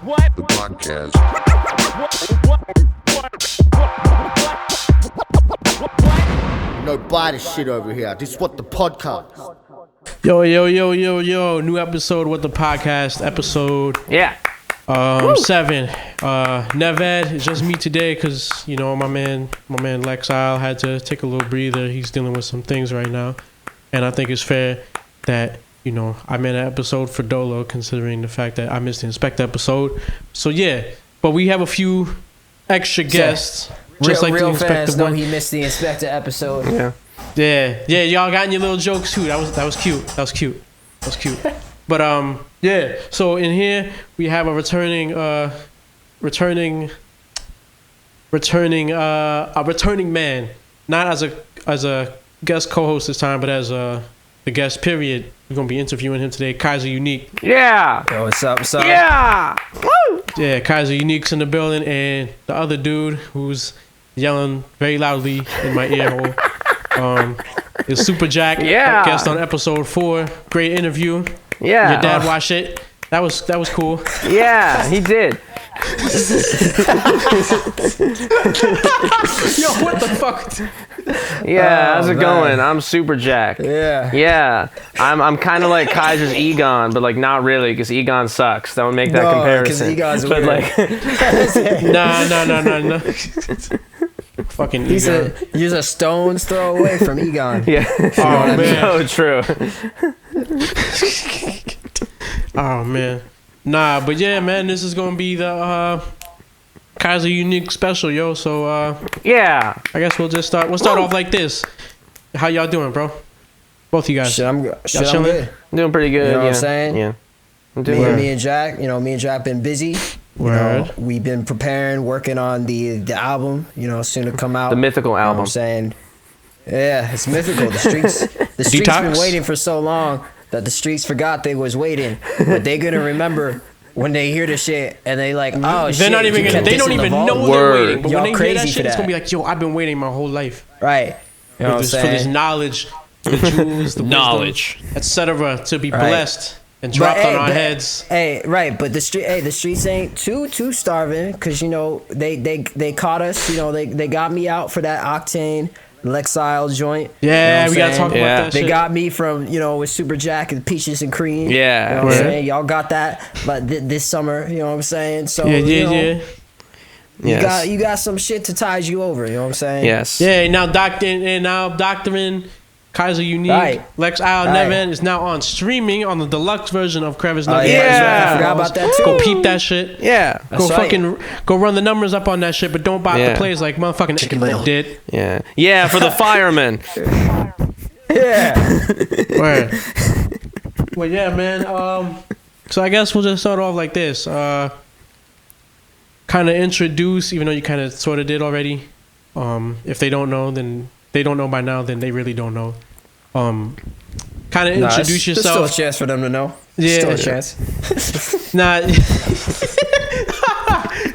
The podcast. No, buy this shit over here. This is what the podcast. Yo. New episode with the podcast. Episode 7. NevEd, it's just me today because, you know, my man Lexile had to take a little breather. He's dealing with some things right now. And I think it's fair that, you know, I made an episode for Dolo considering the fact that I missed the Inspector episode. So, yeah. But we have a few extra guests. Just like real the Inspector fans know one. he missed the Inspector episode. Yeah, y'all got in your little jokes too. That was cute. But yeah. So in here we have a returning man, not as a guest co-host this time, but as the guest. Period. We're gonna be interviewing him today. Kaiser Unique. Yeah. Yo, what's up? Yeah. Woo. Yeah, Kaiser Unique's in the building, and the other dude who's yelling very loudly in my ear hole. Is Super Jack, guest on episode 4. Great interview. Yeah. Your dad watched it. That was cool. Yeah, he did. Yo, what the fuck? Yeah, how's it going? I'm Super Jack. Yeah. Yeah. I'm kind of like Kaiser's Egon, but like not really, because Egon sucks. That would make that comparison. Egon's but weird. No. Fucking Egon. He's a stone's throw away from Egon. Yeah. Oh, man. So true. Oh, man. Nah, but yeah, man, this is going to be the Kaiser Unique special, yo. So, Yeah. I guess we'll just start. We'll start off like this. How y'all doing, bro? Both of you guys. I'm Y'all good. chilling? I'm doing pretty good. You know what yeah. I'm saying? Yeah. I'm doing Me and Jack been busy. Word. We've been preparing, working on the album, soon to come out. the mythical You know what album. I'm saying? Yeah, it's mythical. The streets Detox? been waiting for so long that the streets forgot they was waiting. But they gonna remember when they hear the shit and they like, oh shit. They're not even you gonna. kept They this don't in the even vault? know they're Word. waiting. But Y'all when they hear that crazy shit, for it's gonna that. be like, yo, I've been waiting my whole life Right. You know what I'm for this saying? knowledge, the jewels, the Knowledge. etc. to be Right. blessed and dropped on our heads. Hey, right, but the streets ain't too starving because they caught us. They got me out for that Octane Lexile joint. Yeah, You know we what gotta I'm talk saying? about that They shit. got me from with Super Jack and Peaches and Cream. Yeah. You know what Right. I'm saying? Y'all got that, but this summer, you know what I'm saying? So Yeah. Yes. you got some shit to tide you over. You know what I'm saying? Yes. Yeah, now doctoring Kaiser Unique, Right. Lexile, Right. NevEd is now on streaming on the deluxe version of Crevice Oh, Nuggets. yeah, that's right. I forgot about that too. Go peep that shit. Yeah. Go That's right. go run the numbers up on that shit, but don't buy Yeah. the plays like motherfucking Chicken Little did. Yeah. Yeah, for the firemen. Yeah. Word. Well, yeah, man. So I guess we'll just start off like this. Kind of introduce, even though you kind of sort of did already. If they don't know, then they don't know by now. Then they really don't know. Kind of introduce There's still a yourself. chance for them to know. Yeah. Still a chance. Nah,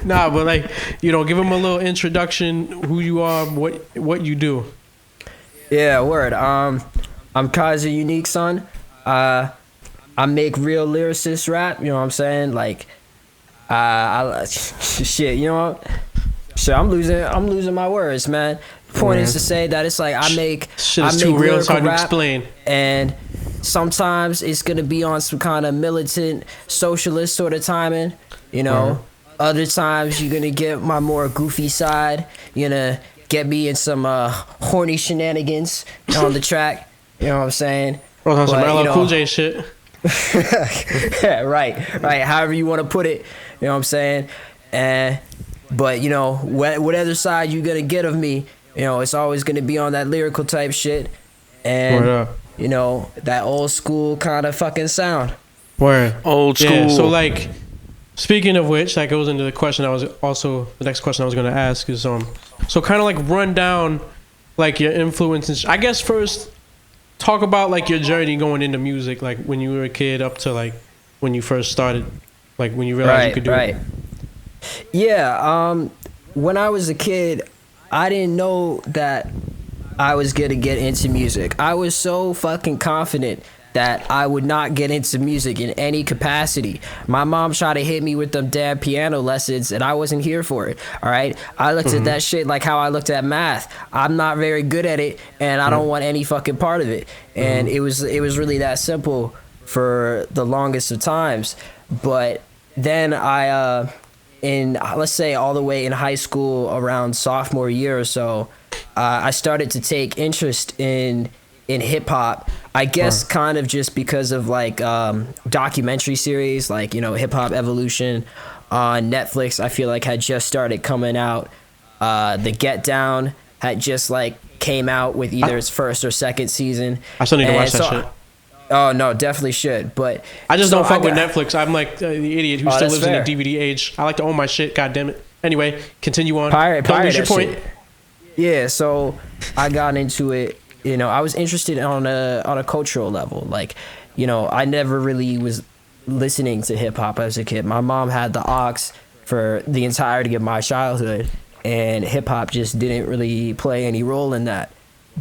nah, but like give them a little introduction. Who you are, what you do. Yeah, word. I'm Kaiser Unique, son. I make real lyricist rap. You know what I'm saying? Like, shit. You know what? Shit, I'm losing my words, man. The point is to say that it's like I make Shit is I too make real. It's lyrical hard to rap, explain. and sometimes it's gonna be on some kind of militant socialist sort of timing. Other times you're gonna get my more goofy side. You're gonna get me in some horny shenanigans on the track. You know what I'm saying? Some But, LL Cool J shit. Yeah, right. However you want to put it, you know what I'm saying? But what other side you gonna get of me? It's always gonna be on that lyrical type shit, Word up. and that old school kind of fucking sound. Word. Old school. Yeah, so like, speaking of which, that goes into the question the next question I was gonna ask is so kind of like run down like your influences. I guess first talk about like your journey going into music, like when you were a kid up to like when you first started, like when you realized you could do it. Yeah, when I was a kid, I didn't know that I was gonna get into music. I was so fucking confident that I would not get into music in any capacity. My mom tried to hit me with them damn piano lessons, and I wasn't here for it. All right, I looked at that shit like how I looked at math. I'm not very good at it, and I don't want any fucking part of it. And it was really that simple for the longest of times. But then in, let's say, all the way in high school, around sophomore year or so, I started to take interest in hip hop. I guess kind of just because of like documentary series like, you know, Hip Hop Evolution on Netflix, I feel like had just started coming out. The Get Down had just like came out with either its first or second season. I still need to watch that shit. Oh no, definitely should. But I just don't fuck with Netflix. I'm like the idiot who still lives fair. in the DVD age. I like to own my shit. God damn it. Anyway, continue on. Pirate Don't lose your point. shit. Yeah, so I got into it. You know, I was interested on a cultural level. Like, you know, I never really was listening to hip hop as a kid. My mom had the aux for the entirety of my childhood, and hip hop just didn't really play any role in that.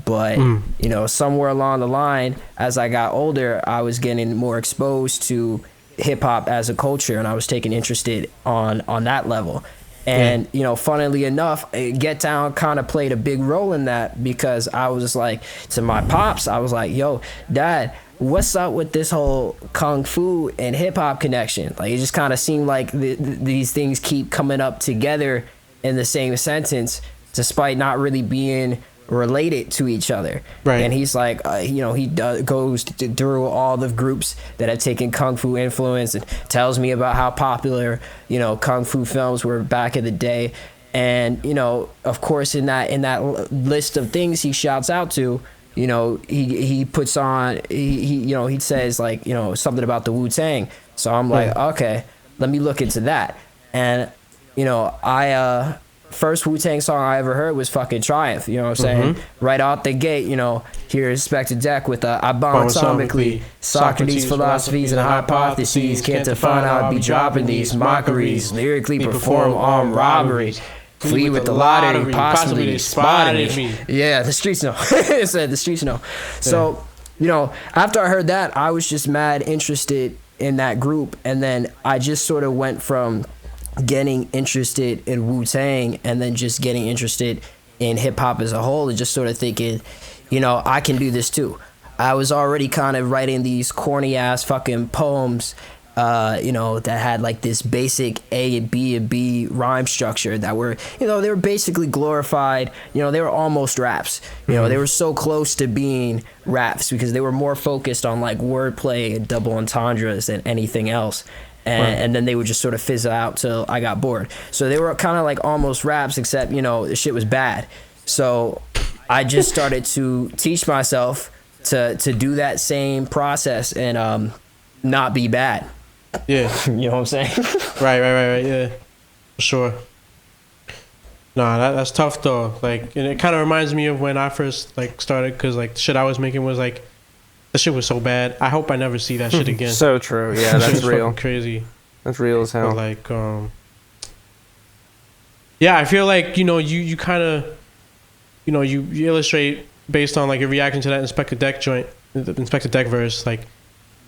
But you know, somewhere along the line, as I got older, I was getting more exposed to hip hop as a culture, and I was taking interested on that level. And you know, funnily enough, Get Down kind of played a big role in that, because I was like, to my pops, I was like, yo, Dad, what's up with this whole kung fu and hip hop connection? Like, it just kind of seemed like these things keep coming up together in the same sentence, despite not really being related to each other. Right. And he's like, you know, he goes through all the groups that have taken kung fu influence and tells me about how popular, you know, kung fu films were back in the day. And, you know, of course, in that list of things he shouts out to, you know, he puts on, he you know, he says like, you know, something about the Wu-Tang. So I'm like, okay, let me look into that. And, you know, first Wu-Tang song I ever heard was fucking Triumph, you know what I'm saying? Right out the gate, you know, here's Spectre Deck with I bomb atomically, Socrates' philosophies and hypotheses, can't define how I'd be dropping these mockeries, lyrically perform armed robberies, flee with the lottery, possibly spotted me. Yeah, the streets know. It said the streets know. So, you know, after I heard that, I was just mad interested in that group, and then I just sort of went from getting interested in Wu-Tang and then just getting interested in hip-hop as a whole, and just sort of thinking, you know, I can do this too. I was already kind of writing these corny-ass fucking poems, you know, that had like this basic A and B rhyme structure that were, you know, they were basically glorified, you know, they were almost raps. You know, they were so close to being raps because they were more focused on like wordplay and double entendres than anything else. And then they would just sort of fizzle out till I got bored. So they were kind of like almost raps, except, you know, the shit was bad. So I just started to teach myself to do that same process and not be bad. Yeah. You know what I'm saying? Right. Yeah. For sure. Nah, that's tough though. Like, and it kind of reminds me of when I first like started, because like the shit I was making was like, the shit was so bad. I hope I never see that shit again. So true. Yeah, that's real. Crazy. That's real as hell. But like, yeah, I feel like, you know, you kind of, you know, you illustrate based on like your reaction to that Inspector Deck joint, the Inspector Deck verse. Like,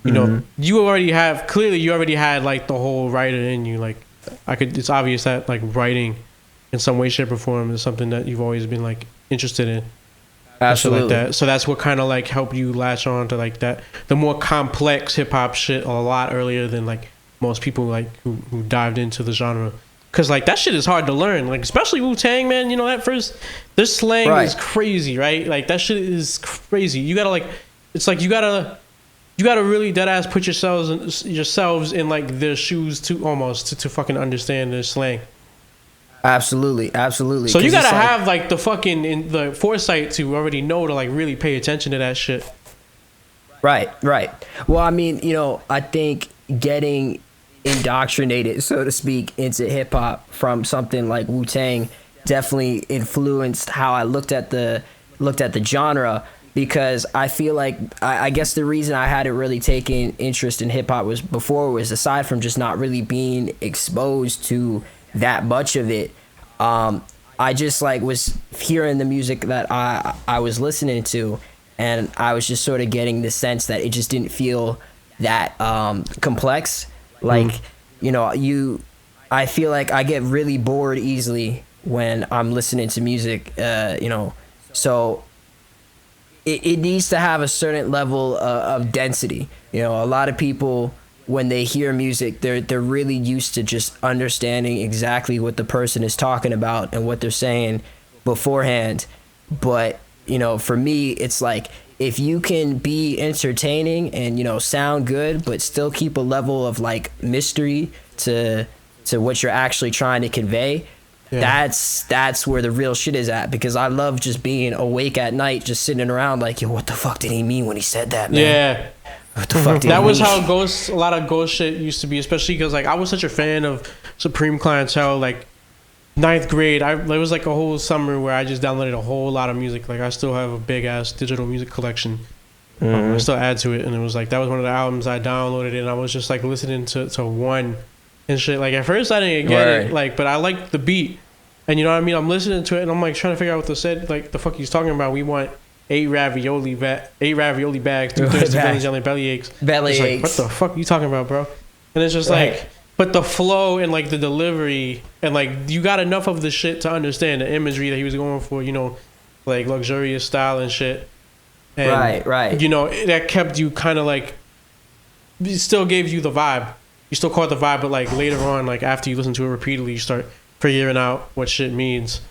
you know, you already had like the whole writer in you. Like, it's obvious that like writing in some way, shape, or form is something that you've always been like interested in. Absolutely. Like that. So that's what kind of like helped you latch on to like that, the more complex hip hop shit a lot earlier than like most people like who dived into the genre. Cause like that shit is hard to learn, like especially Wu-Tang, man. You know, at first their slang is crazy, right? Like that shit is crazy. You gotta like, it's like you gotta really dead ass put yourselves in like their shoes to fucking understand their slang. Absolutely. So you gotta have like the fucking the foresight to already know to like really pay attention to that shit. Right. Well, I mean, you know, I think getting indoctrinated, so to speak, into hip hop from something like Wu-Tang definitely influenced how I looked at the genre, because I feel like I guess the reason I hadn't really taken interest in hip hop was aside from just not really being exposed to that much of it, I just like was hearing the music that I was listening to, and I was just sort of getting the sense that it just didn't feel that complex. Like, you know, I feel like I get really bored easily when I'm listening to music, you know, so it needs to have a certain level of density. You know, a lot of people, when they hear music, they're really used to just understanding exactly what the person is talking about and what they're saying beforehand. But, you know, for me, it's like, if you can be entertaining and, you know, sound good, but still keep a level of like mystery to what you're actually trying to convey, that's where the real shit is at. Because I love just being awake at night, just sitting around like, yo, what the fuck did he mean when he said that, man? Yeah. What the fuck did that he was mean? how a lot of ghost shit used to be, especially because like I was such a fan of Supreme Clientele. Like 9th grade, there was like a whole summer where I just downloaded a whole lot of music. Like I still have a big ass digital music collection. I still add to it, and it was like that was one of the albums I downloaded, and I was just like listening to one and shit. Like at first I didn't get it, like, but I liked the beat, and you know what I mean. I'm listening to it, and I'm like trying to figure out what the fuck he's talking about. We want 8 ravioli bags, 2 thirsty bellies, yelling belly aches. Like, what the fuck are you talking about, bro? And it's just like, but the flow and like the delivery and like you got enough of the shit to understand the imagery that he was going for, you know, like luxurious style and shit. And, right. You know, that kept you kind of like, it still gave you the vibe. You still caught the vibe, but like later on, like after you listen to it repeatedly, you start figuring out what shit means.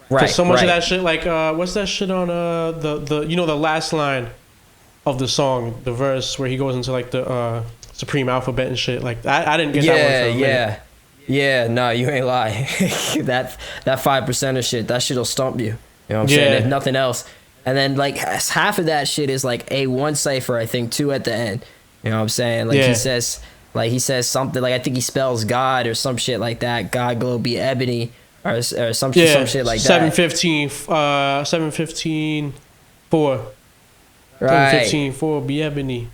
Because so much of that shit, like, what's that shit on the you know, the last line of the song, the verse where he goes into like the Supreme Alphabet and shit. Like, I didn't get that one. Yeah, no, you ain't lying. that 5% of shit, that shit'll stump you. You know what I'm saying? If nothing else. And then like half of that shit is like one cipher, I think, 2 at the end. You know what I'm saying? Like he says something like, I think he spells God or some shit like that. God glow be ebony. Or some shit like that. 715 4. Right. 715 4 be ebony.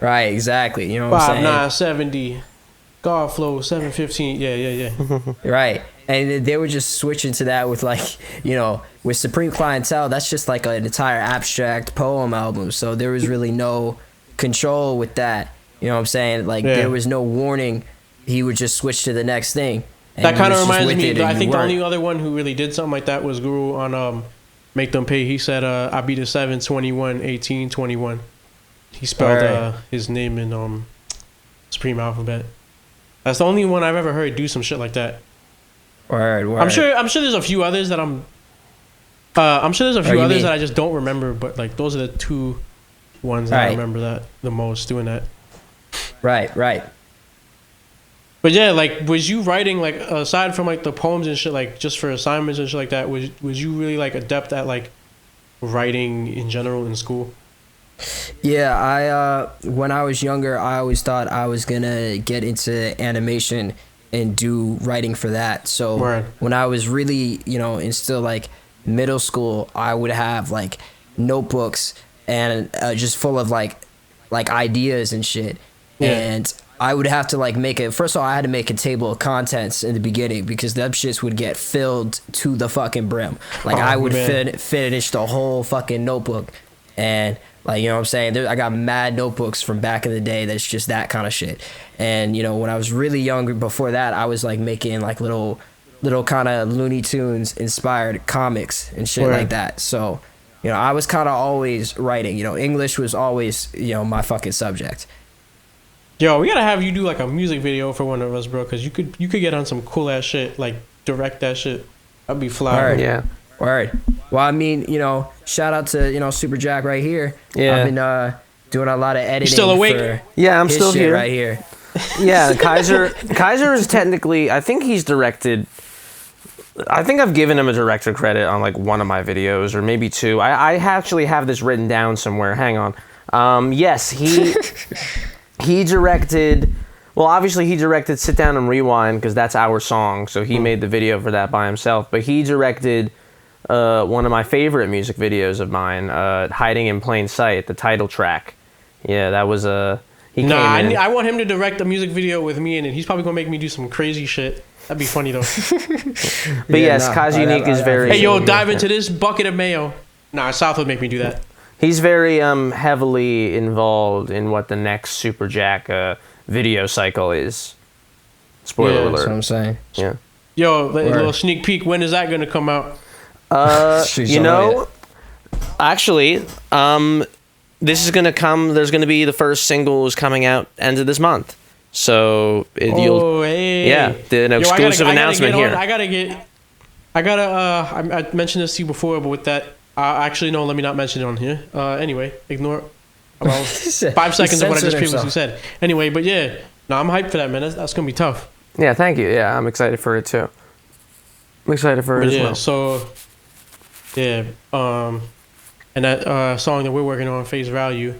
Right, exactly. You know what I'm saying? 5970. God flow 715. Yeah. Right. And they were just switching to that with like, you know, with Supreme Clientele, that's just like an entire abstract poem album. So there was really no control with that. You know what I'm saying? Like there was no warning. He would just switch to the next thing. That kind of reminds me. I think the only other one who really did something like that was Guru on Make Them Pay. He said, "I be the 721 1821." He spelled his name in Supreme Alphabet. That's the only one I've ever heard do some shit like that. Word. I'm sure there's a few others that that I just don't remember. But like those are the 2 ones that I remember that the most doing that. Right. But yeah, like, was you writing, like, aside from, like, the poems and shit, like, just for assignments and shit like that, was you really, like, adept at, like, writing in general in school? Yeah, when I was younger, I always thought I was gonna get into animation and do writing for that. So when I was really, you know, in still, like, middle school, I would have, like, notebooks and just full of, like ideas and shit. Yeah. And I would have to like first of all, I had to make a table of contents in the beginning because them shits would get filled to the fucking brim. Like I would finish the whole fucking notebook. And like, you know what I'm saying? I got mad notebooks from back in the day that's just that kind of shit. And, you know, when I was really younger, before that, I was like making like little kind of Looney Tunes inspired comics and shit like that. So, you know, I was kind of always writing. You know, English was always, you know, my fucking subject. Yo, we gotta have you do like a music video for one of us, bro, because you could get on some cool ass shit, like direct that shit. That'd be fly. Word. Well, I mean, you know, shout out to, you know, Super Jack right here. Yeah. I've been doing a lot of editing. You still awake? Yeah, I'm still here. Right here. Yeah, Kaiser is technically, I think he's directed. I think I've given him a director credit on like one of my videos or maybe 2. I actually have this written down somewhere. Hang on. Yes, he directed. Well, obviously he directed Sit Down and Rewind because that's our song. So he made the video for that by himself. But he directed one of my favorite music videos of mine, Hiding in Plain Sight, the title track. Yeah, that was I want him to direct a music video with me in it. He's probably gonna make me do some crazy shit. That'd be funny though. But Kaiser Unique is very. Hey, yo, dive into this bucket of mayo. Nah, South would make me do that. He's very heavily involved in what the next Super Jack video cycle is. Spoiler alert. That's what I'm saying. Yeah. Yo, a little sneak peek. When is that going to come out? Actually, this is going to come. There's going to be the first singles coming out end of this month. So the exclusive announcement here. I mentioned this to you before, but with that, actually no, let me not mention it on here. Anyway, ignore about 5 seconds of what I just previously said. Anyway, but yeah, no, I'm hyped for that, man. That's gonna be tough. Yeah, thank you. Yeah, I'm excited for it too. I'm excited for it as well. So yeah, and that song that we're working on, Face Value.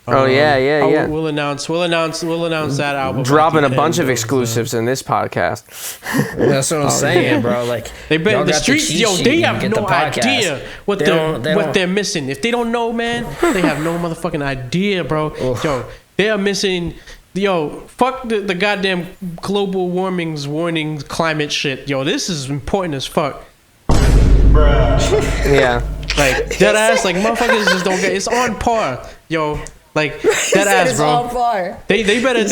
Yeah. We'll announce that album. Dropping a bunch of exclusives in this podcast. That's what I'm saying, bro. Like the streets, they have no idea what they're missing. If they don't know, man, they have no motherfucking idea, bro. Yo, they are missing. Yo, fuck the goddamn global warming's warnings, climate shit. Yo, this is important as fuck. Yeah. Like dead ass, like motherfuckers just don't get. It's on par, yo. Like that ass, bro. They better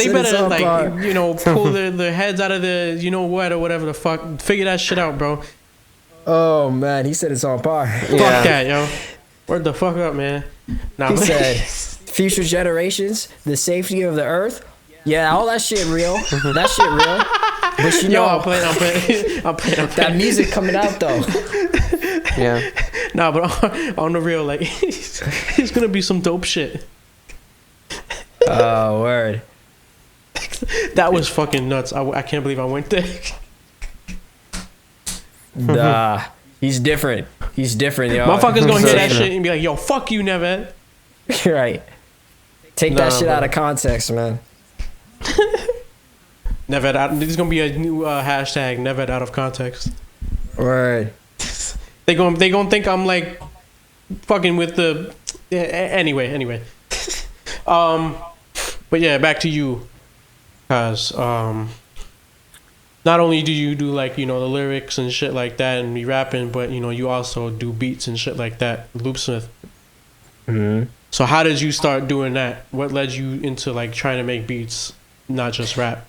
like pull their heads out of the what or whatever the fuck. Figure that shit out, bro. Oh man, he said it's on par. Fuck that, yo. Word the fuck up, man. He said, future generations, the safety of the earth. Yeah, all that shit real. That shit real. But I'm playing. That music coming out though. Yeah. Nah, but on the real, like it's gonna be some dope shit. Oh, word. That was fucking nuts. I can't believe I went there. Nah, he's different. He's different, yo. Motherfuckers gonna hear that shit and be like, yo, fuck you, NevEd. Right. Take that shit out of context, man. NevEd, this is gonna be a new hashtag, NevEd out of context. Word. They gonna think I'm like fucking with the anyway. But yeah, back to you, cause not only do you do like the lyrics and shit like that and be rapping, but you also do beats and shit like that, loopsmith. Mm-hmm. So how did you start doing that? What led you into like trying to make beats, not just rap?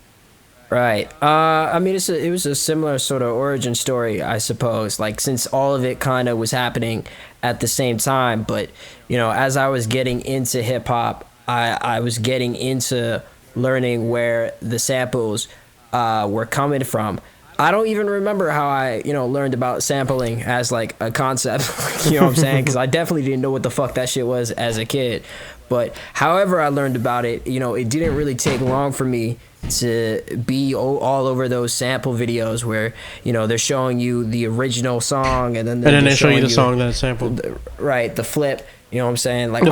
Right. I mean, it was a similar sort of origin story, I suppose. Like, since all of it kind of was happening at the same time, but as I was getting into hip hop, I was getting into learning where the samples were coming from. I don't even remember how I, learned about sampling as like a concept. You know what I'm saying? Because I definitely didn't know what the fuck that shit was as a kid. But however I learned about it, it didn't really take long for me to be all over those sample videos where they're showing you the original song and then they show you the song that it's sampled. Right, the flip. You know what I'm saying? Like, I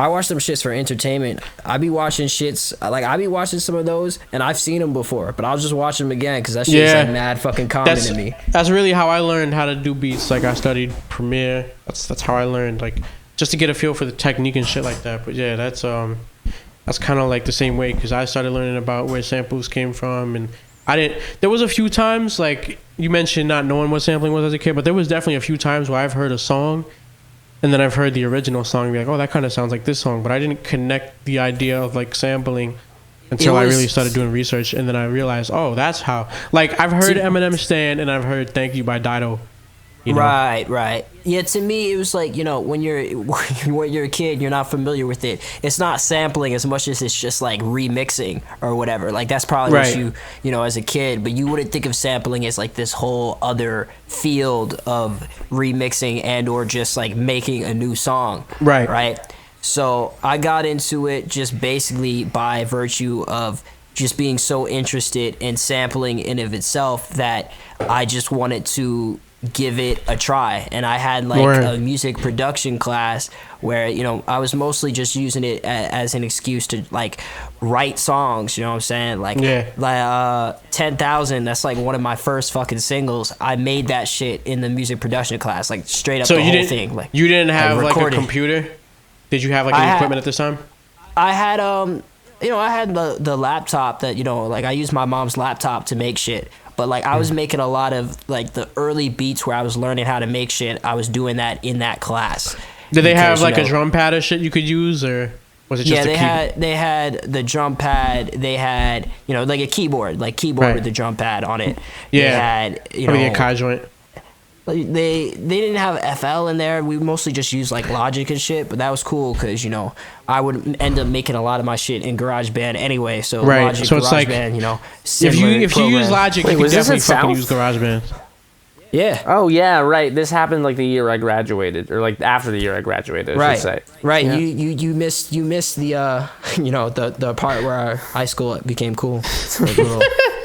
watch them shits for entertainment. I be watching shits, like, I be watching some of those, and I've seen them before, but I'll just watch them again, because that shit's, like, mad fucking common to me. That's really how I learned how to do beats. Like, I studied Premiere. That's how I learned, like, just to get a feel for the technique and shit like that. But, yeah, that's kind of, like, the same way, because I started learning about where samples came from, and there was a few times, like, you mentioned not knowing what sampling was as a kid, but there was definitely a few times where I've heard a song, and then I've heard the original song and be like, oh, that kind of sounds like this song. But I didn't connect the idea of like sampling until I really started doing research. And then I realized, oh, that's how. Like, I've heard Eminem Stand and I've heard Thank You by Dido. Right. Yeah, to me, it was like, when you're a kid, you're not familiar with it. It's not sampling as much as it's just like remixing or whatever. Like, that's probably what you as a kid, but you wouldn't think of sampling as like this whole other field of remixing and or just like making a new song. Right. So I got into it just basically by virtue of just being so interested in sampling in of itself that I just wanted to give it a try. And I had like a music production class where I was mostly just using it as an excuse to like write songs, you know what I'm saying? Like 10,000, that's like one of my first fucking singles. I made that shit in the music production class, like straight up the whole thing. Like, you didn't have like a computer? Did you have like any equipment at this time? I had I had the laptop that like I used my mom's laptop to make shit. But like I was making a lot of like the early beats where I was learning how to make shit. I was doing that in that class. Did they have like a drum pad or shit you could use, or was it just they had the drum pad. They had like a keyboard, with the drum pad on it. Yeah. They had a Kai joint. They didn't have FL in there. We mostly just used like Logic and shit, but that was cool because I would end up making a lot of my shit in GarageBand anyway. So Logic, so it's GarageBand, like, if you use Logic, you can definitely fucking use GarageBand. Yeah. Oh yeah, right. This happened like the year I graduated, or like after the year I graduated. I should say. Right. Yeah. You missed the the part where our high school became cool.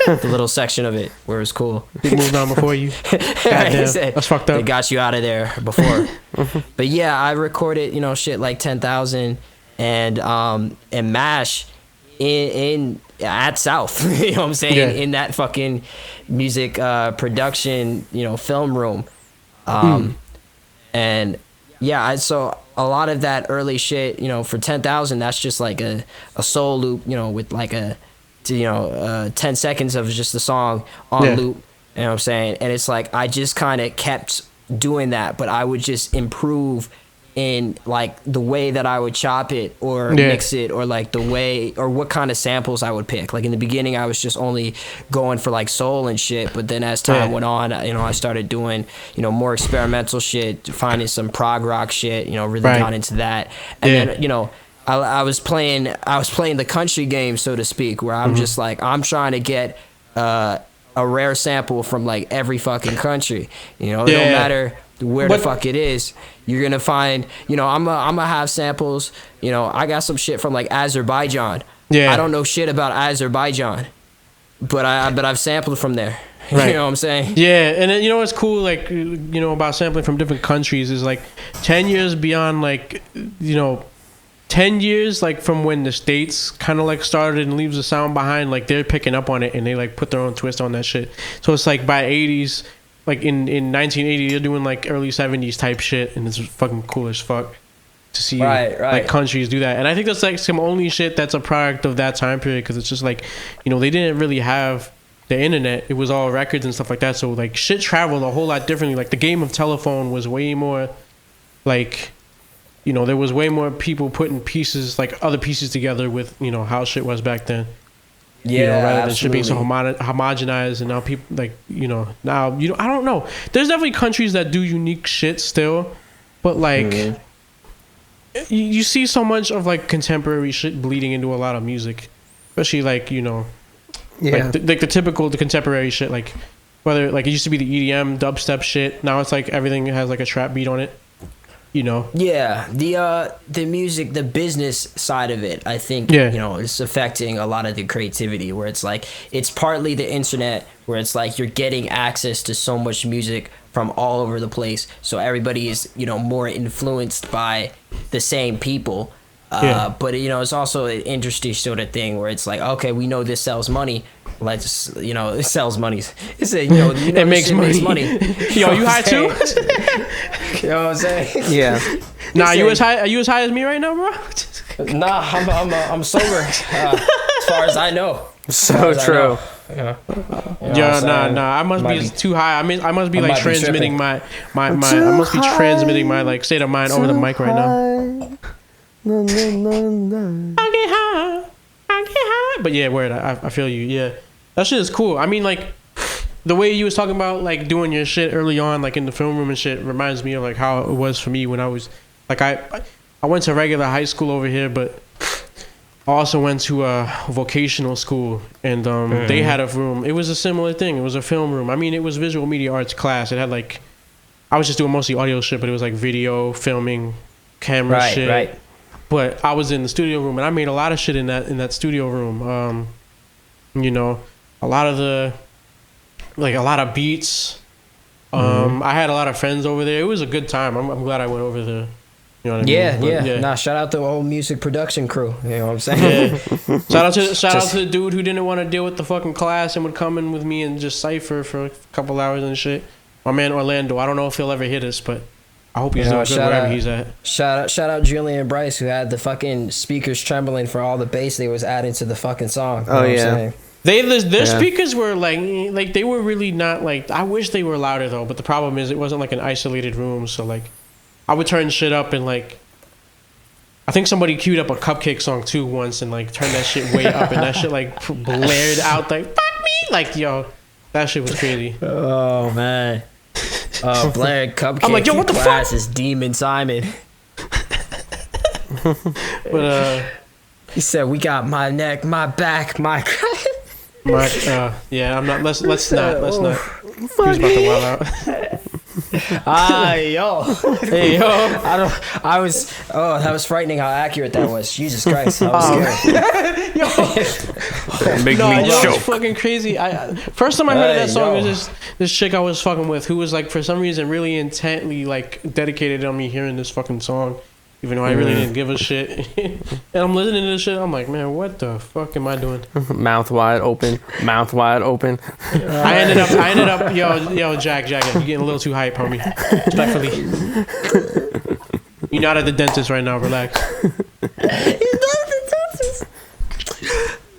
The little section of it where it was cool. They moved on before you. Goddamn, that's fucked up. They got you out of there before. But yeah, I recorded shit like 10,000 and MASH in at South. You know what I'm saying? Yeah. In that fucking music production film room. And yeah, so a lot of that early shit for 10,000, that's just like a soul loop with like a 10 seconds of just the song on loop. You know what I'm saying? And it's like I just kind of kept doing that, but I would just improve in like the way that I would chop it or mix it, or like the way or what kind of samples I would pick. Like in the beginning I was just only going for like soul and shit, but then as time went on, I started doing more experimental shit, finding some prog rock shit, really got into that. And then I was playing the country game, so to speak, where I'm just like I'm trying to get a rare sample from like every fucking country. It don't matter where the fuck it is, you're gonna find. I'm gonna have samples. I got some shit from like Azerbaijan. I don't know shit about Azerbaijan, but I've sampled from there. Right. You know what I'm saying? Yeah, and then, what's cool, like, about sampling from different countries is like 10 years beyond, like, 10 years like from when the States kind of like started and leaves the sound behind, like they're picking up on it and they like put their own twist on that shit. So it's like by 80s, like in 1980, they're doing like early 70s type shit, and it's fucking cool as fuck to see like countries do that. And I think that's like some only shit that's a product of that time period, because it's just like they didn't really have the internet. It was all records and stuff like that, so like shit traveled a whole lot differently. Like the game of telephone was way more like there was way more people putting pieces, like other pieces together with, how shit was back then. Yeah, rather than shit being so homogenized, and now people like, now, I don't know. There's definitely countries that do unique shit still, but like, you see so much of like contemporary shit bleeding into a lot of music, especially like, like the typical contemporary shit, like whether like it used to be the EDM dubstep shit. Now it's like everything has like a trap beat on it. Yeah, the music, the business side of it, I think it's affecting a lot of the creativity, where it's like it's partly the internet, where it's like you're getting access to so much music from all over the place, so everybody is more influenced by the same people. But it's also an industry sort of thing where it's like, okay, we know this sells money. Let's it sells money. It's a it makes money. Yo, you high too? You know what I'm saying? Yeah. Nah, are you as high as me right now, bro? Nah, I'm sober. As far as I know. So true. Nah. I must be too high. I mean, I must be like transmitting my I must be transmitting my like state of mind over the mic right now. I get high. But yeah, word. I feel you. Yeah, that shit is cool. I mean, like the way you was talking about like doing your shit early on, like in the film room and shit, reminds me of like how it was for me when I was like I went to regular high school over here, but I also went to a vocational school, and they had a room. It was a similar thing. It was a film room. I mean, it was visual media arts class. It had like I was just doing mostly audio shit, but it was like video, filming, camera shit. Right. But I was in the studio room, and I made a lot of shit in that studio room. A lot of beats. I had a lot of friends over there. It was a good time. I'm glad I went over there. You know what I mean? Yeah. Nah, shout out the whole music production crew. You know what I'm saying? Yeah. Shout out to the dude who didn't want to deal with the fucking class and would come in with me and just cipher for a couple hours and shit. My man Orlando. I don't know if he'll ever hit us, but I hope he's doing good wherever he's at. Shout out Julian and Bryce, who had the fucking speakers trembling for all the bass they was adding to the fucking song. You know what I'm saying? Their speakers were like they were really not like. I wish they were louder though, but the problem is it wasn't like an isolated room. So like, I would turn shit up and like, I think somebody queued up a Cupcake song too once and like turned that shit way up and that shit like blared out like fuck me, like yo, that shit was crazy. Oh man, blared Cupcake. I'm like, yo, what the fuck? Is Demon Simon. But he said we got my neck, my back, my. Yeah, I'm not. Let's not. He was about to wild out. Yo. Hey, yo. That was frightening how accurate that was. Jesus Christ, I was scared. It's fucking crazy. First time I heard that song was this chick I was fucking with who was like for some reason really intently like dedicated on me hearing this fucking song. Even though I really didn't give a shit. And I'm listening to this shit, I'm like, man, what the fuck am I doing? Mouth wide open. I ended up, yo, Jack, you're getting a little too hype, homie. Respectfully. You're not at the dentist right now, relax. He's not at the dentist.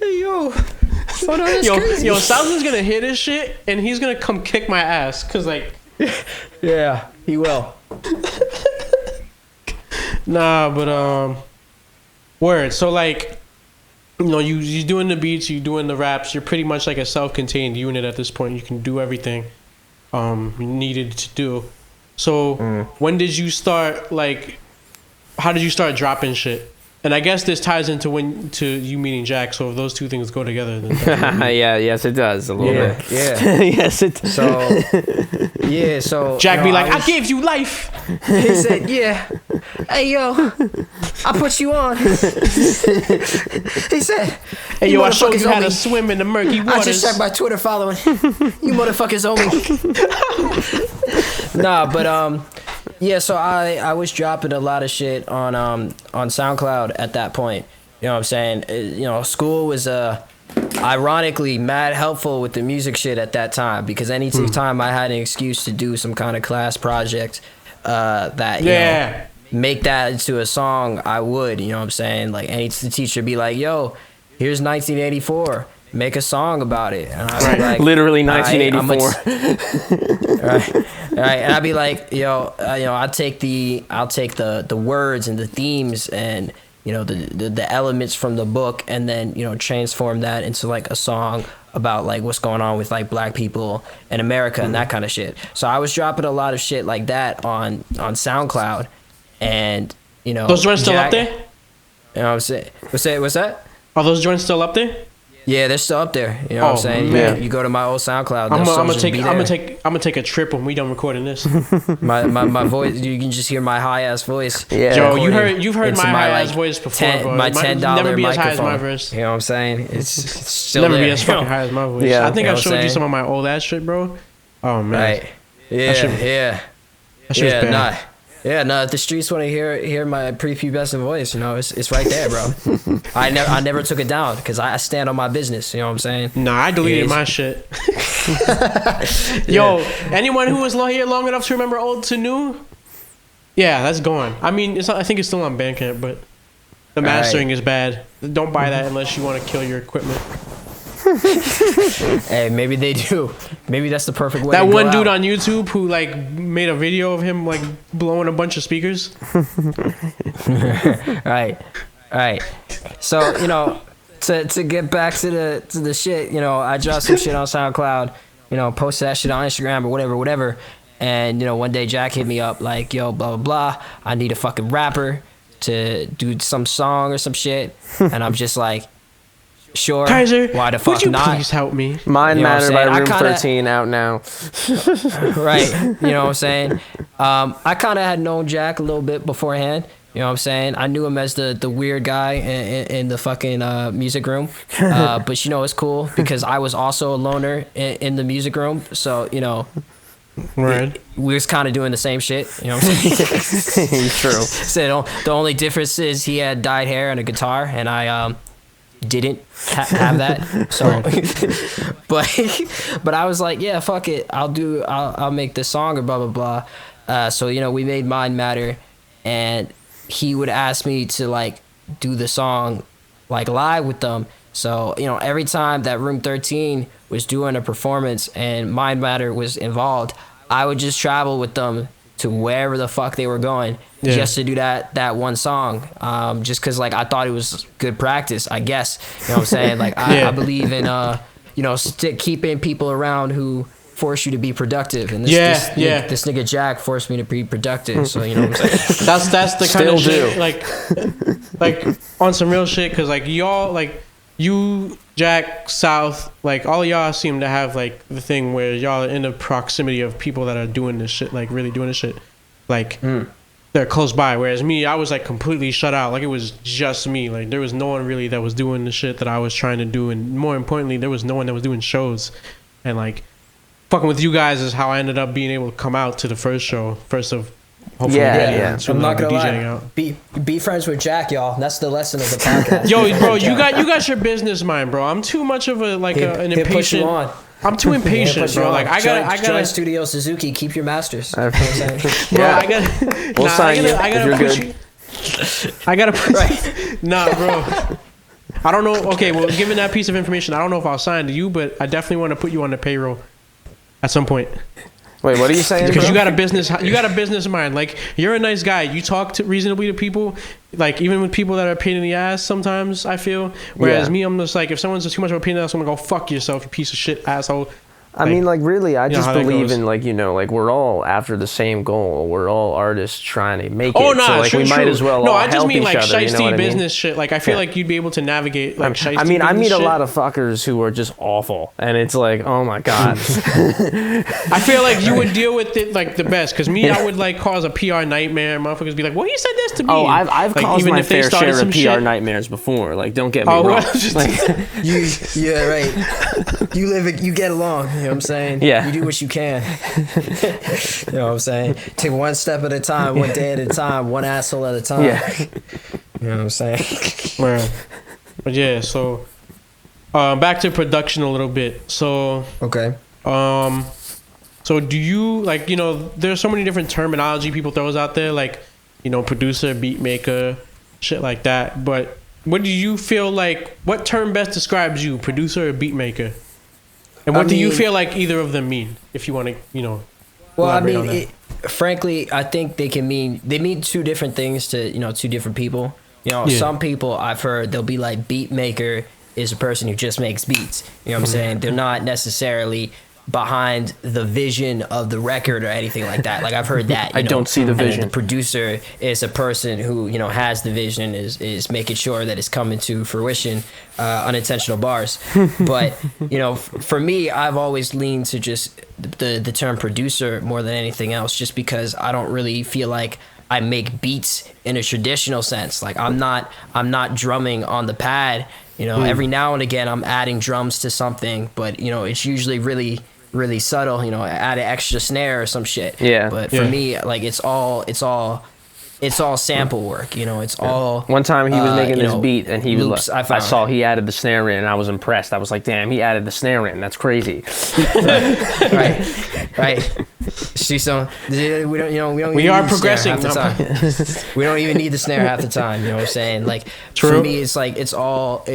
Hey, yo. Oh, no, that's crazy. Yo, Salzin's gonna hear this shit, and he's gonna come kick my ass, cause like... Yeah, he will. Nah, but word. So like, you know, you doing the beats, you doing the raps. You're pretty much like a self-contained unit at this point. You can do everything you needed to do. So when did you start like? How did you start dropping shit? And I guess this ties into you meeting Jack. So if those two things go together, then yes, it does a little bit. Yeah, yes, it does. So Jack be like, I gave you life. He said, yeah. Hey yo, I put you on. He said, hey yo, I showed you how to swim in the murky waters. I just checked my Twitter following. You motherfuckers owe me. Nah, but yeah, so I was dropping a lot of shit on SoundCloud at that point. You know what I'm saying? You know, school was ironically mad helpful with the music shit at that time, because any time I had an excuse to do some kind of class project that you know, make that into a song, I would. You know what I'm saying? Like the teacher be like, yo, here's 1984. Make a song about it. And I'd be like, literally 1984. Right. And I'd be like, I'll take the words and the themes and, you know, the elements from the book, and then, you know, transform that into like a song about like what's going on with like black people in America and that kind of shit. So I was dropping a lot of shit like that on SoundCloud, and, you know, those joints still up there? You know what I'm saying? What's that? Are those joints still up there? Yeah, they're still up there. You know what I'm saying? Man. You go to my old SoundCloud. I'm gonna take a trip when we done recording this. my voice, you can just hear my high ass voice. Yeah. Joe, you've heard my high ass voice before, bro. My $10 never be microphone. as high as my verse. You know what I'm saying? It's still never there. be as fucking high as my voice. Yeah. I think I showed you saying? some of my old ass shit, bro. Oh man. Right. Yeah. That shit was bad. If the streets want to hear my prepubescent voice, you know, it's right there, bro. I never took it down because I stand on my business. You know what I'm saying? Nah, I deleted my shit. Yo, anyone who was here long enough to remember old to new, yeah, that's gone. I mean, I think it's still on Bandcamp, but the mastering is bad. Don't buy that unless you want to kill your equipment. Hey, maybe they do. Maybe that's the perfect way. That to one go dude out. on YouTube who like made a video of him like blowing a bunch of speakers. Right. So, you know, to get back to the shit, you know, I dropped some shit on SoundCloud, you know, posted that shit on Instagram or whatever. And, you know, one day Jack hit me up like, yo, blah, blah, blah. I need a fucking rapper to do some song or some shit. And I'm just like, sure. Kaiser, why the fuck would you not? please help me? Mind You know what Matter I'm by saying? Room 13 out now. Right. You know what I'm saying? I kind of had known Jack a little bit beforehand. You know what I'm saying? I knew him as the weird guy in the fucking music room. But, you know, it's cool because I was also a loner in the music room. So, you know, Right. we was kind of doing the same shit. You know what I'm saying? True. So the only difference is he had dyed hair and a guitar, and I didn't have that. So, but I was like, yeah, fuck it. I'll make this song or blah blah blah. So, you know, we made Mind Matter, and he would ask me to like do the song like live with them, So, every time that Room 13 was doing a performance and Mind Matter was involved, I would just travel with them to wherever the fuck they were going just to do that one song. Just because, like, I thought it was good practice, I guess. You know what I'm saying? Like, I believe in, keeping people around who force you to be this nigga Jack forced me to be productive. So, you know what I'm saying? That's the kind of shit, like on some real shit, because, like, y'all, like, you, Jack, South, like, all of y'all seem to have, like, the thing where y'all are in the proximity of people that are doing this shit, like, really doing this shit. Like, they're close by. Whereas me, I was, like, completely shut out. Like, it was just me. Like, there was no one really that was doing the shit that I was trying to do. And more importantly, there was no one that was doing shows. And, like, fucking with you guys is how I ended up being able to come out to the first of hopefully I'm not gonna lie. Out. Be friends with Jack, y'all. That's the lesson of the podcast. Yo, bro, you got your business mind, bro. I'm too much of an impatient. Push you on. I'm too impatient, bro. Like, I gotta join Studio Suzuki. Keep your masters. Bro, I gotta. We'll sign you. I gotta push you. I gotta push. Right. Nah, bro. I don't know. Okay, well, given that piece of information, I don't know if I'll sign to you, but I definitely want to put you on the payroll at some point. Wait, what are you saying? Because you got a business mind. Like, you're a nice guy. You talk reasonably to people, like, even with people that are a pain in the ass sometimes, I feel. Whereas me, I'm just like, if someone's too much of a pain in the ass, I'm gonna go fuck yourself, you piece of shit asshole. I mean, like, really, I just believe in, like, like, we're all after the same goal. We're all artists trying to make it. Oh, no, so, like, we might as well all help each other. No, I just mean, like, shiesty business shit. Like, I feel like you'd be able to navigate, like, shiesty I mean, I meet shit. a lot of fuckers who are just awful. And it's like, oh, my God. I feel like you would deal with it, like, the best. Because me, I would, like, cause a PR nightmare. Motherfuckers be like, well, you said this to me. Oh, I've like, caused my fair share of PR nightmares before. Like, don't get me wrong. Yeah, right. You get along. You know what I'm saying? Yeah. You do what you can. You know what I'm saying? Take one step at a time, one day at a time, one asshole at a time. Yeah. You know what I'm saying? Right. But yeah, so back to production a little bit. So okay. So do you, like, there's so many different terminology people throws out there, like, producer, beat maker, shit like that. But what do you feel like, what term best describes you, producer or beat maker? And what do you feel like either of them mean, if you want to, Well, I mean, frankly, I think they mean two different things to, two different people. Some people I've heard, they'll be like, beat maker is a person who just makes beats. You know what I'm saying? They're not necessarily behind the vision of the record or anything like that. Like, I've heard that. I don't see the vision. The producer is a person who, has the vision, is making sure that it's coming to fruition, unintentional bars. But, for me, I've always leaned to just the term producer more than anything else, just because I don't really feel like I make beats in a traditional sense. Like, I'm not drumming on the pad. Every now and again I'm adding drums to something, but it's usually really subtle, add an extra snare or some shit. Yeah. But for me, like, it's all sample work, it's all. One time he was making this beat and he was like, I saw he added the snare in and I was impressed. I was like, damn, he added the snare in. That's crazy. Right. See, so we don't. We are progressing. We don't even need the snare half the time. You know what I'm saying? Like, true. For me, it's like it's all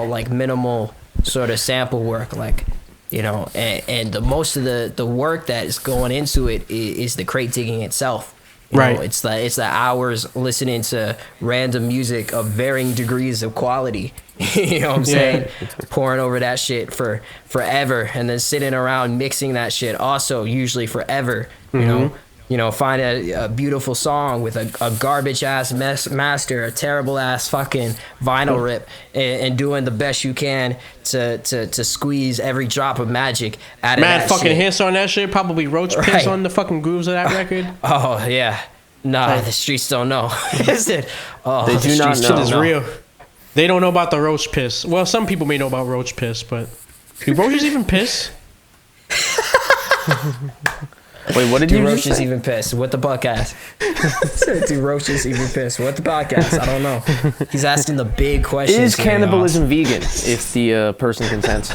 like minimal sort of sample work, like. And the most of the work that is going into it is the crate digging itself. Right. It's the hours listening to random music of varying degrees of quality. You know what I'm saying? Pouring over that shit for forever, and then sitting around mixing that shit also usually forever. Find a beautiful song with a garbage ass master, a terrible ass fucking vinyl rip, and doing the best you can to squeeze every drop of magic out of that shit. Mad fucking hits on that shit, probably roach piss on the fucking grooves of that record. Oh yeah, nah, the streets don't know. Is it? Oh, they do not know. It's real. They don't know about the roach piss. Well, some people may know about roach piss, but do roaches even piss? Wait, what did you say? Do roaches even piss? What the podcast? Do roaches even piss? What the podcast? I don't know. He's asking the big questions. Is cannibalism vegan if the person consents?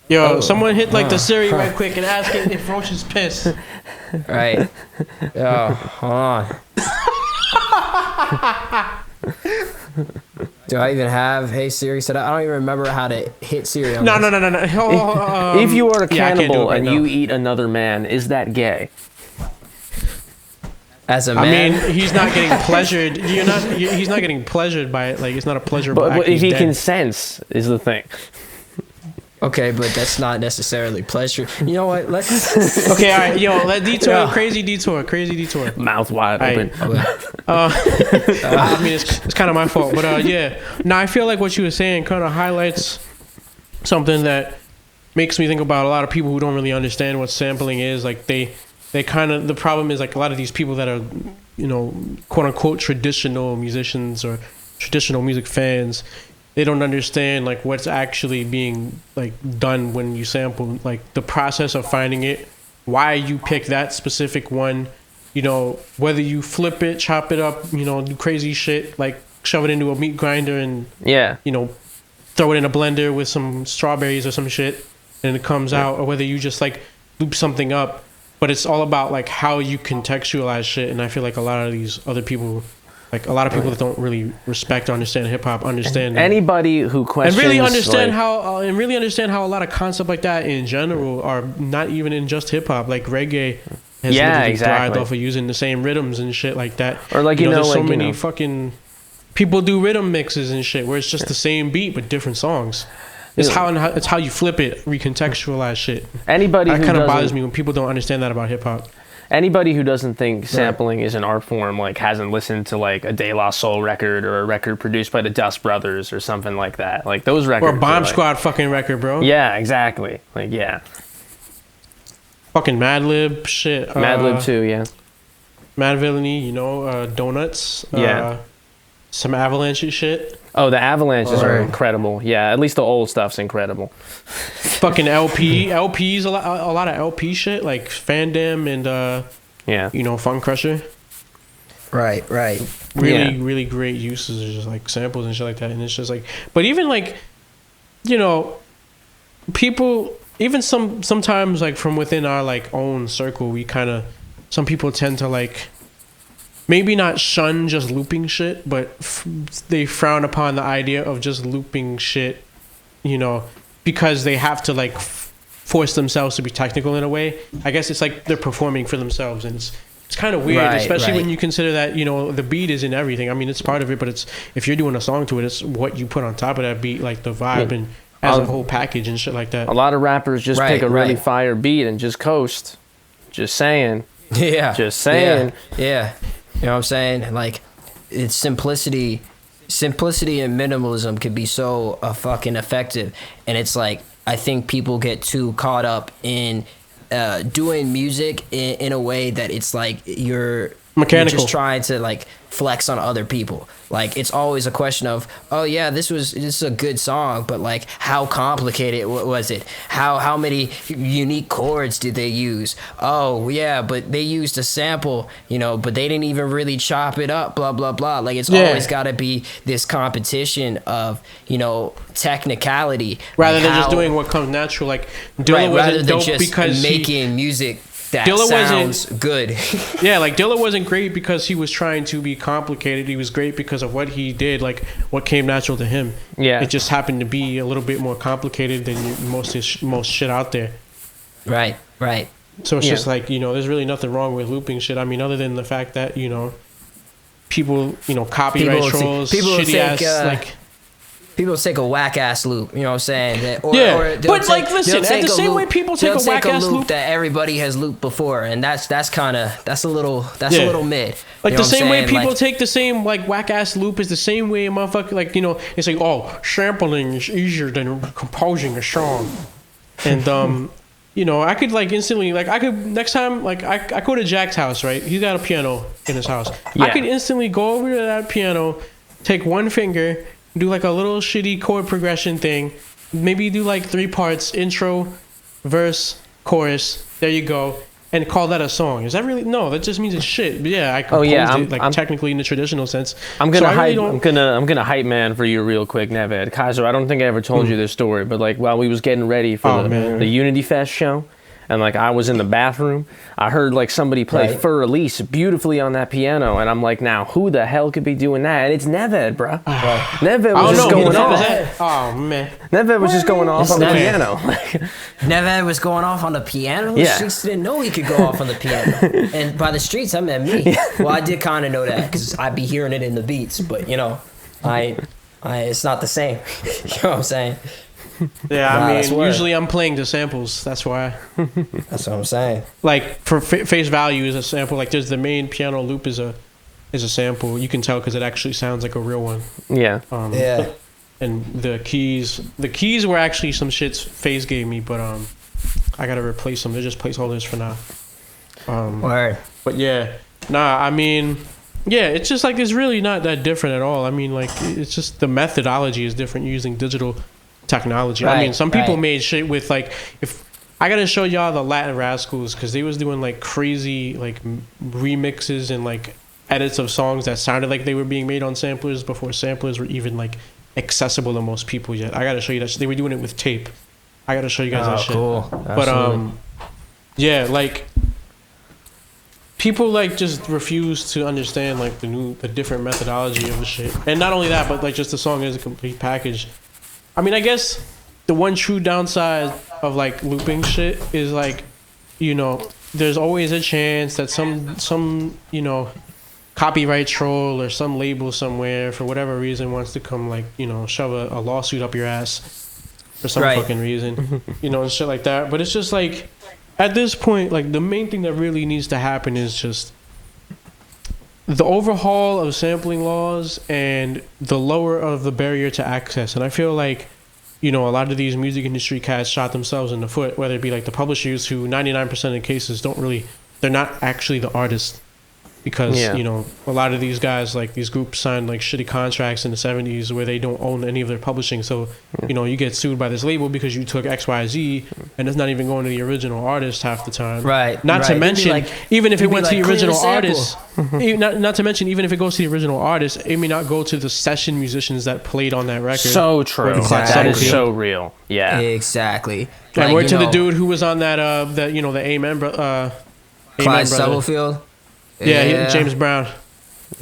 Yo, someone hit like the Siri right quick and ask it if roaches piss. Right. Yo, hold on. Do I even have Hey Siri set up? I don't even remember how to hit Siri on No. this. If you are a cannibal and now. you eat another man, is that gay? As a man, I mean, he's not getting pleasured. He's not getting pleasured by it. Like, it's not a pleasurable act. But if He's he dead. consents, is the thing. okay, but that's not necessarily pleasure. You know what? Let's. Okay, all right, yo, let detour, Yeah. crazy detour. Mouth wide All open. right. I mean, it's kind of my fault, but yeah. Now, I feel like what you were saying kind of highlights something that makes me think about a lot of people who don't really understand what sampling is. Like, they kind of, the problem is, like, a lot of these people that are, you know, quote unquote traditional musicians or traditional music fans, they don't understand like what's actually being like done when you sample, like the process of finding it, why you pick that specific one, you know, whether you flip it, chop it up, you know, do crazy shit, like shove it into a meat grinder and you know, throw it in a blender with some strawberries or some shit and it comes out, or whether you just like loop something up. But it's all about like how you contextualize shit, and I feel like a lot of these other people, like a lot of people that don't really respect or understand hip hop, understand anybody who questions and really understand like, how a lot of concepts like that in general are not even in just hip hop. Like reggae has Yeah, literally exactly. thrived off of using the same rhythms and shit like that. Or like, you know, there's so like, you many know. fucking people do rhythm mixes and shit where it's just the same beat but different songs. It's how you flip it, recontextualize shit. anybody That who kind of doesn't- bothers me when people don't understand that about hip hop. Anybody who doesn't think sampling is an art form, like, hasn't listened to like a De La Soul record or a record produced by the Dust Brothers or something like that. Like those records. Or a Bomb are, like, Squad fucking record, bro. Yeah, exactly. Like, yeah. Fucking Madlib shit. Madlib too, yeah. Mad Villainy, you know, Donuts. Yeah. Some Avalanche shit. Oh, the Avalanches are incredible. Yeah, at least the old stuff's incredible. Fucking LPs, a lot of LP shit, like Fandom and, Yeah. you know, Funk Crusher. right. Really great uses of just like samples and shit like that. And it's just like, but even like, you know, people, even sometimes like from within our like own circle, we kind of, some people tend to like, maybe not shun just looping shit, but they frown upon the idea of just looping shit, you know, because they have to like force themselves to be technical in a way. I guess it's like they're performing for themselves, and it's kind of weird, especially when you consider that, you know, the beat is in everything. I mean, it's part of it, but it's, if you're doing a song to it, it's what you put on top of that beat, like the vibe and as a whole package and shit like that. A lot of rappers just pick a really fire beat and just coast. Just saying. Yeah. Just saying. Yeah. You know what I'm saying? Like, it's simplicity and minimalism could be so fucking effective. And it's like, I think people get too caught up in doing music in a way that it's like you're just trying to like flex on other people. Like, it's always a question of, oh yeah, this is a good song, but like, how complicated was it? How many unique chords did they use? Oh yeah, but they used a sample, you know, but they didn't even really chop it up, blah blah blah. Like, it's always got to be this competition of, you know, technicality rather than just doing what comes natural. Like, Dilla wasn't dope because making music that Dilla sounds good. Yeah, like Dilla wasn't great because he was trying to be complicated. He was great because of what he did, like what came natural to him. Yeah, it just happened to be a little bit more complicated than most shit out there. Right. So it's just like, you know, there's really nothing wrong with looping shit. I mean, other than the fact that, you know, people, you know, copyright trolls, shitty ass, like. People take a whack ass loop, you know what I'm saying? But like, listen, at the same way people take a whack ass loop that everybody has looped before, and that's a little mid. Like, the same way people take the same like whack ass loop is the same way a motherfucker, like, you know, it's like, oh, sampling is easier than composing a song, and you know, I could like instantly, like, I could next time, like, I go to Jack's house, right? He's got a piano in his house. Yeah. I could instantly go over to that piano, take one finger, do like a little shitty chord progression thing, maybe do like 3 parts: intro, verse, chorus. There you go, and call that a song. Is that really? No, that just means it's shit. But yeah, I composed it like technically in the traditional sense. I'm gonna hype man for you real quick, NevEd. Kaiser, I don't think I ever told you this story, but like while we was getting ready for the Unity Fest show, and like I was in the bathroom, I heard like somebody play Fur Elise beautifully on that piano, and I'm like, now who the hell could be doing that? And it's NevEd, bro. NevEd was just going off. Oh man, NevEd was just going off on the piano. NevEd was going off on the piano? The streets didn't know he could go off on the piano. And by the streets, I meant me. Well, I did kind of know that because I'd be hearing it in the beats, but you know, it's not the same. You know what I'm saying? Yeah, I mean, usually I'm playing the samples. That's why. That's what I'm saying. Like for face value is a sample. Like there's the main piano loop is a sample. You can tell because it actually sounds like a real one. Yeah. Yeah. And the keys were actually some shits Phase gave me, but I gotta replace them. They're just placeholders for now. Word. But yeah, I mean, yeah, it's just like it's really not that different at all. I mean, like it's just the methodology is different using digital technology. I mean, some people made shit with like, if I gotta show y'all the Latin Rascals because they was doing like crazy like remixes and like edits of songs that sounded like they were being made on samplers before samplers were even like accessible to most people yet. I gotta show you that shit. They were doing it with tape. I gotta show you guys that shit. Cool. But yeah, like people like just refuse to understand like the different methodology of the shit. And not only that, but like just the song is a complete package. I mean, I guess the one true downside of like looping shit is like, you know, there's always a chance that some you know, copyright troll or some label somewhere for whatever reason wants to come like, you know, shove a lawsuit up your ass for some fucking reason, you know, and shit like that. But it's just like, at this point, like the main thing that really needs to happen is just the overhaul of sampling laws and the lower of the barrier to access. And I feel like, you know, a lot of these music industry cats shot themselves in the foot, whether it be like the publishers who 99% of cases they're not actually the artists. Because, you know, a lot of these guys, like these groups signed like shitty contracts in the 70s where they don't own any of their publishing. So, you know, you get sued by this label because you took XYZ and it's not even going to the original artist half the time. Right. Not to mention, like, even if it went to the original artist, not to mention, even if it goes to the original artist, it may not go to the session musicians that played on that record. So true. That is so real. Yeah. Exactly. And word to the dude who was on that you know, the Amen Clyde Stubblefield. Yeah, James Brown.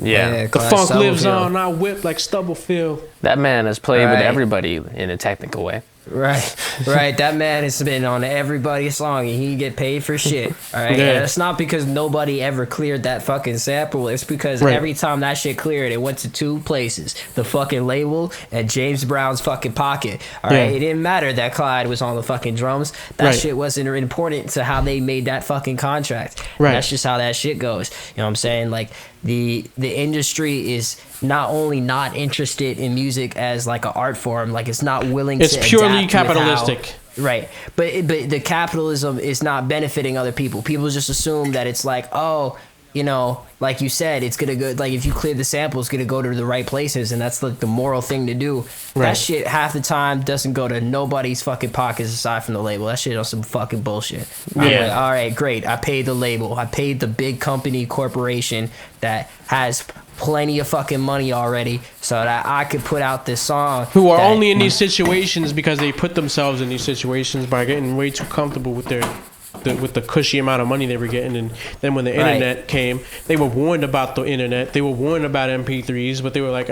Yeah. The funk lives on, I whip like Stubblefield. That man has played with everybody in a technical way. Right. That man has been on everybody's song and he get paid for shit. All right. Yeah. And it's not because nobody ever cleared that fucking sample. It's because every time that shit cleared, it went to two places: the fucking label and James Brown's fucking pocket. All right. It didn't matter that Clyde was on the fucking drums. That shit wasn't important to how they made that fucking contract. Right. And that's just how that shit goes. You know what I'm saying? Like the industry is not only not interested in music as like an art form, like it's not willing to adapt. It's purely capitalistic. Right. But the capitalism is not benefiting other people. People just assume that it's like, oh, you know, like you said, it's gonna go, like if you clear the sample, it's gonna go to the right places, and that's like the moral thing to do. That shit half the time doesn't go to nobody's fucking pockets aside from the label. That shit on some fucking bullshit. Like, all right, great. I paid the label. I paid the big company corporation that has plenty of fucking money already so that I could put out this song. Who are only in these situations because they put themselves in these situations by getting way too comfortable with the cushy amount of money they were getting. And then when the internet came, they were warned about the internet. They were warned about MP3s, but they were like,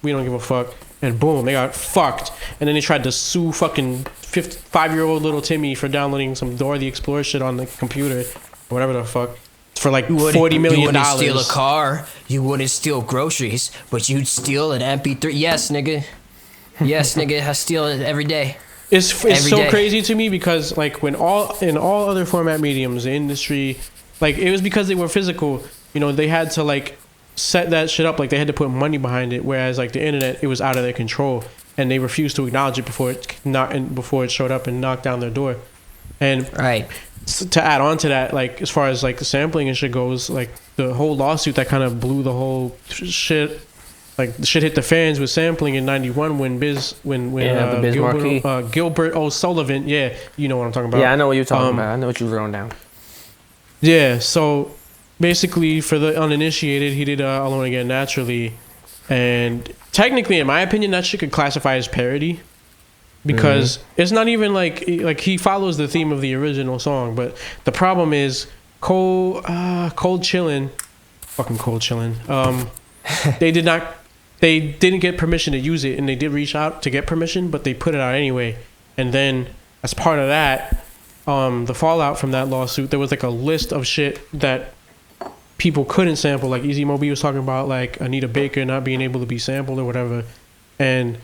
we don't give a fuck. And boom, they got fucked. And then they tried to sue fucking 5-year-old little Timmy for downloading some Dora the Explorer shit on the computer, or whatever the fuck, for like $40 million. You wouldn't steal a car, you wouldn't steal groceries, but you'd steal an MP3. Yes, nigga. Yes, nigga, I steal it every day. It's so crazy to me because like in all other format mediums, the industry, like it was because they were physical, you know, they had to like set that shit up, like they had to put money behind it, whereas like the internet, it was out of their control and they refused to acknowledge it before it showed up and knocked down their door. And to add on to that, like as far as like the sampling and shit goes, like the whole lawsuit that kind of blew the whole shit, like the shit hit the fans with sampling in '91 when Gilbert O'Sullivan, you know what I'm talking about. Yeah, I know what you're talking about. I know what you're throwing down. Yeah, so basically for the uninitiated, he did Alone Again Naturally, and technically, in my opinion, that shit could classify as parody because it's not even like he follows the theme of the original song, but the problem is cold chillin', fucking cold chillin'. They didn't get permission to use it, and they did reach out to get permission, but they put it out anyway. And then as part of that, the fallout from that lawsuit, there was like a list of shit that people couldn't sample, like Easy Moby was talking about, like Anita Baker not being able to be sampled or whatever. And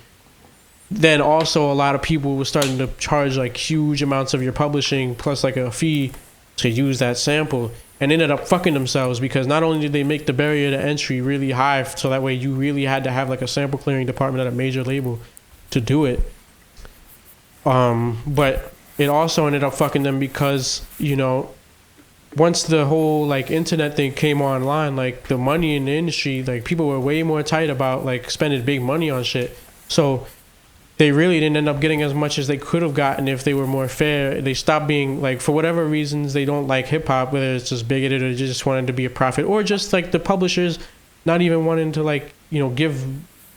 then also a lot of people were starting to charge like huge amounts of your publishing plus like a fee to use that sample, and ended up fucking themselves, because not only did they make the barrier to entry really high, so that way you really had to have like a sample clearing department at a major label to do it, but it also ended up fucking them because, you know, once the whole like internet thing came online, like the money in the industry, like people were way more tight about like spending big money on shit. So they really didn't end up getting as much as they could have gotten if they were more fair. They stopped being like, for whatever reasons, they don't like hip hop, whether it's just bigoted or just wanted to be a profit, or just like the publishers not even wanting to like, you know,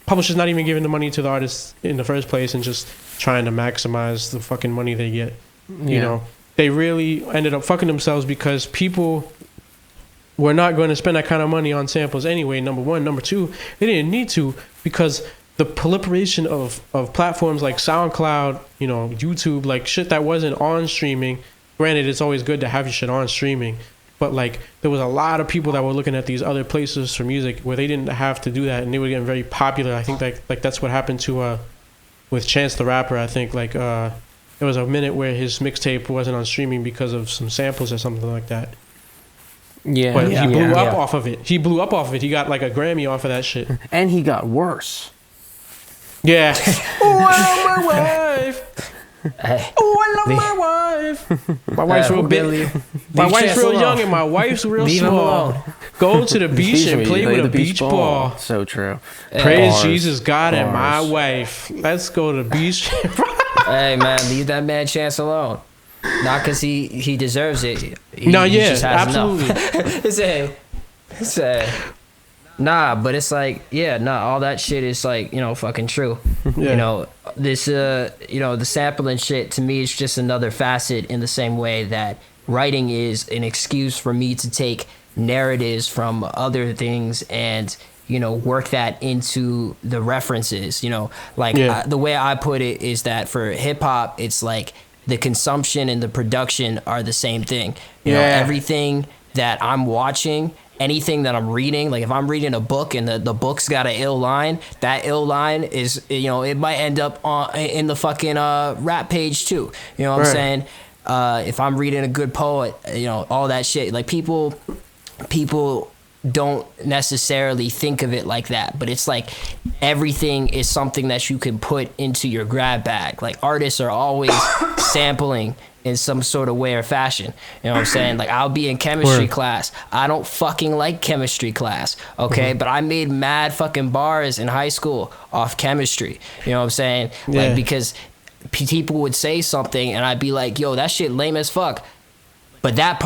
publishers not even giving the money to the artists in the first place and just trying to maximize the fucking money they get. You know, they really ended up fucking themselves because people were not going to spend that kind of money on samples anyway, number one. Number two, they didn't need to, because the proliferation of platforms like SoundCloud, you know, YouTube, like shit that wasn't on streaming. Granted, it's always good to have your shit on streaming, but like there was a lot of people that were looking at these other places for music where they didn't have to do that, and they were getting very popular. I think like that's what happened to with Chance the Rapper. I think like there was a minute where his mixtape wasn't on streaming because of some samples or something like that. Yeah, but he blew up off of it. He blew up off of it. He got like a Grammy off of that shit. And he got worse. Yeah. Oh, I love my wife. Hey. Oh, I love my wife. My wife's real big. My wife's real young and my wife's real small. Go to the beach and play with a beach ball. So true. Praise bars. Jesus, God, and my wife. Let's go to the beach. Hey, man, leave that man Chance alone. Not because he deserves it. He just has absolutely. Nah, but it's like, all that shit is like, you know, fucking true. Yeah. You know, this, you know, the sampling shit to me is just another facet, in the same way that writing is an excuse for me to take narratives from other things and, you know, work that into the references, you know, like the way I put it is that for hip hop, it's like the consumption and the production are the same thing. You know, everything that I'm watching, anything that I'm reading, like if I'm reading a book and the book's got an ill line, that ill line is, you know, it might end up in the fucking rap page too. You know what I'm saying? If I'm reading a good poet, you know, all that shit. Like people don't necessarily think of it like that, but it's like everything is something that you can put into your grab bag. Like artists are always sampling in some sort of way or fashion. You know what I'm saying? Like I'll be in chemistry class. I don't fucking like chemistry class, okay? But I made mad fucking bars in high school off chemistry. You know what I'm saying? Like because people would say something and I'd be like, yo, that shit lame as fuck. But that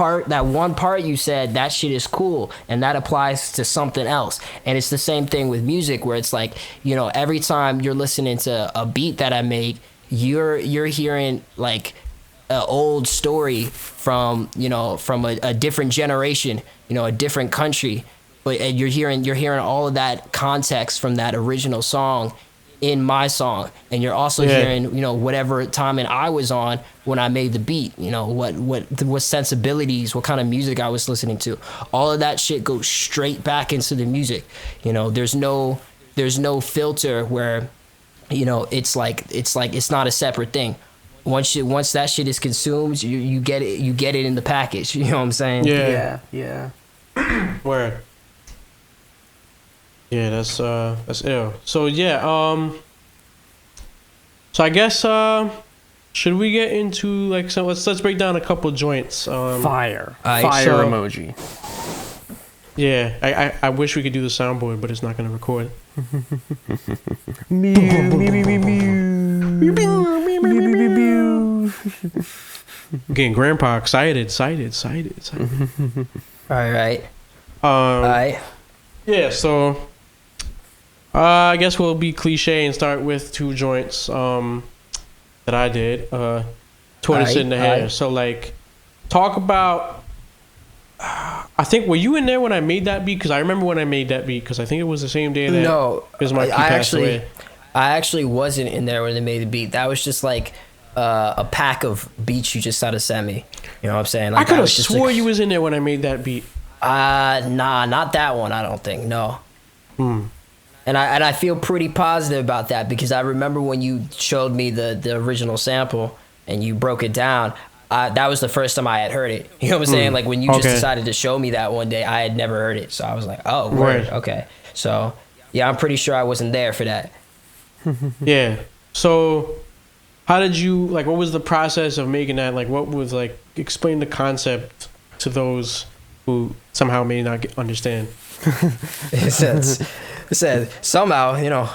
one part you said, that shit is cool, and that applies to something else. And it's the same thing with music, where it's like, you know, every time you're listening to a beat that I make, you're hearing like an old story from, you know, from a different generation, you know, a different country, but you're hearing all of that context from that original song in my song, and you're also hearing, you know, whatever timing I was on when I made the beat, you know, what sensibilities, what kind of music I was listening to. All of that shit goes straight back into the music. You know, there's no filter where, you know, it's not a separate thing. Once that shit is consumed, you get it in the package. You know what I'm saying? Yeah. Word. Yeah, that's ill. So so I guess should we get into like so let's break down a couple joints. Fire so, emoji. Yeah, I wish we could do the soundboard, but it's not gonna record. Getting grandpa excited. All right. Yeah, so I guess we'll be cliche and start with two joints. that I did, Tortoise in the Hair. So like, talk about. I think, were you in there when I made that beat? Because I remember when I made that beat, because I think it was the same day that Bismarck passed away. I actually wasn't in there when they made the beat. That was just like a pack of beats you just had to send me. You know what I'm saying? Like, I could have swore you was in there when I made that beat. Nah, not that one. I don't think. No. And I feel pretty positive about that, because I remember when you showed me the original sample and you broke it down. That was the first time I had heard it. You know what I'm saying? Like when you just decided to show me that one day, I had never heard it. So I was like, oh, word. Okay. So yeah, I'm pretty sure I wasn't there for that. Yeah. So how did you, like, what was the process of making that? Like, what was, like, explain the concept to those who somehow may not understand. It said somehow, you know.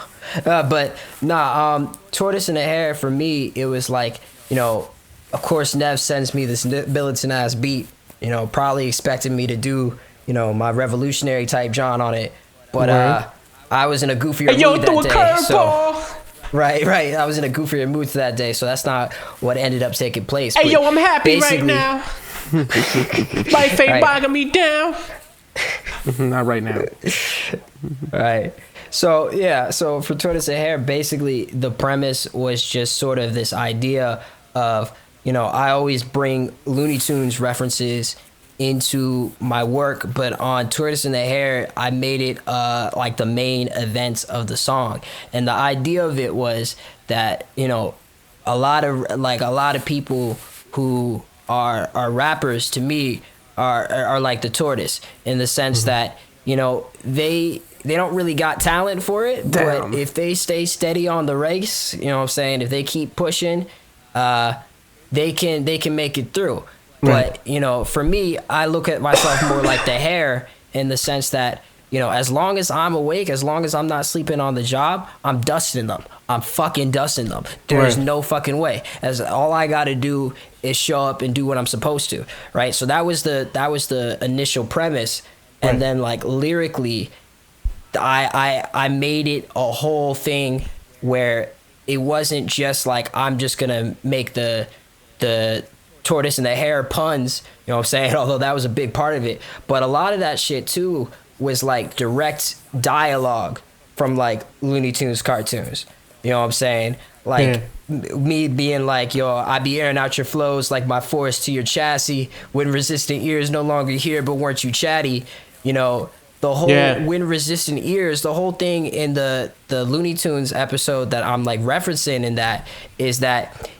But nah, Tortoise in the Hair, for me, it was like, you know, of course, Nev sends me this militant ass beat, you know, probably expecting me to do, you know, my revolutionary type John on it. But I was in a goofier mood that day. So, right. I was in a goofier mood that day, so that's not what ended up taking place. Hey, yo, I'm happy right now. Life ain't bogging me down. Not right now. Right. So, yeah, so for Tortoise in the Hair, basically the premise was just sort of this idea of, you know, I always bring Looney Tunes references into my work, but on Tortoise in the Hair, I made it like the main events of the song. And the idea of it was that, you know, a lot of people who are rappers, to me, are like the tortoise, in the sense that, you know, they don't really got talent for it. Damn. But if they stay steady on the race, you know what I'm saying, if they keep pushing, they can make it through. But, you know, for me, I look at myself more like the hare, in the sense that, you know, as long as I'm awake, as long as I'm not sleeping on the job, I'm dusting them. I'm fucking dusting them. There's no fucking way. As all I got to do is show up and do what I'm supposed to, right? So that was the initial premise, and then like lyrically, I made it a whole thing where it wasn't just like I'm just gonna make the Tortoise in the Hair puns, you know what I'm saying? Although that was a big part of it, but a lot of that shit too was like direct dialogue from like Looney Tunes cartoons. You know what I'm saying? Like me being like, yo, I be airing out your flows like my force to your chassis. Wind resistant ears no longer here, but weren't you chatty? You know, the whole wind resistant ears, the whole thing in the Looney Tunes episode that I'm like referencing in that is that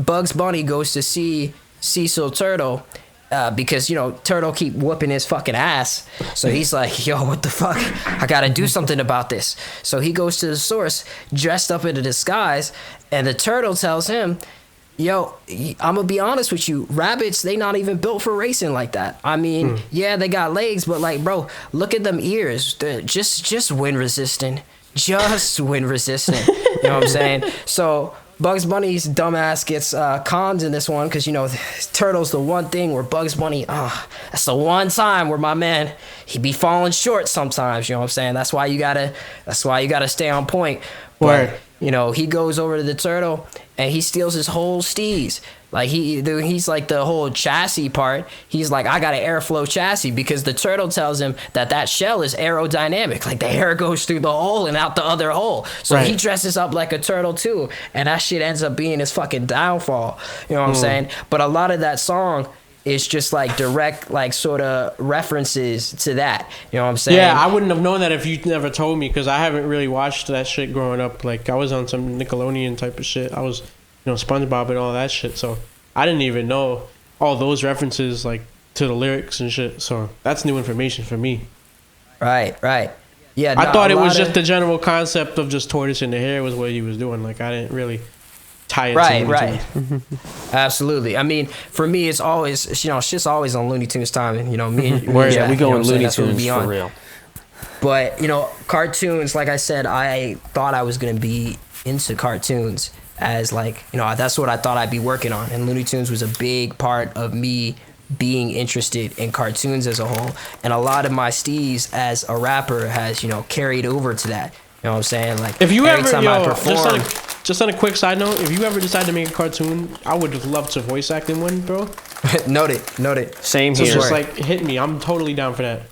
Bugs Bunny goes to see Cecil Turtle, because, you know, Turtle keep whooping his fucking ass. So he's like, yo, what the fuck? I gotta do something about this. So he goes to the source dressed up in a disguise, and the turtle tells him, yo, I'm gonna be honest with you, rabbits, they not even built for racing like that. I mean, yeah, they got legs, but like, bro, look at them ears. They're just wind resistant. Just wind resistant. You know what I'm saying? So Bugs Bunny's dumbass gets conned in this one, because, you know, Turtle's the one thing where Bugs Bunny, that's the one time where my man, he be falling short sometimes, you know what I'm saying? That's why you gotta stay on point. But, you know, he goes over to the turtle and he steals his whole steez. Like he's like the whole chassis part. He's like, I got an airflow chassis, because the turtle tells him that shell is aerodynamic. Like the air goes through the hole and out the other hole. So he dresses up like a turtle too. And that shit ends up being his fucking downfall. You know what I'm saying? But a lot of that song is just like direct, like sort of references to that. You know what I'm saying? Yeah, I wouldn't have known that if you never told me, because I haven't really watched that shit growing up. Like I was on some Nickelodeon type of shit. I was, you know, SpongeBob and all that shit. So I didn't even know all those references, like, to the lyrics and shit. So that's new information for me. Right. Yeah, I thought it was just the general concept of just Tortoise in the Hair was what he was doing. Like I didn't really tie it to Right. Absolutely. I mean, for me, it's always, you know, shit's always on Looney Tunes time. And, you know, me and we go in Looney Tunes for real. But, you know, cartoons, like I said, I thought I was going to be into cartoons as, like, you know, that's what I thought I'd be working on. And Looney Tunes was a big part of me being interested in cartoons as a whole. And a lot of my steez as a rapper has, you know, carried over to that. You know what I'm saying? Like, if you every ever, time I perform, just on a quick side note, if you ever decide to make a cartoon, I would love to voice act in one, bro. Noted. Same So here. just like hit me. I'm totally down for that.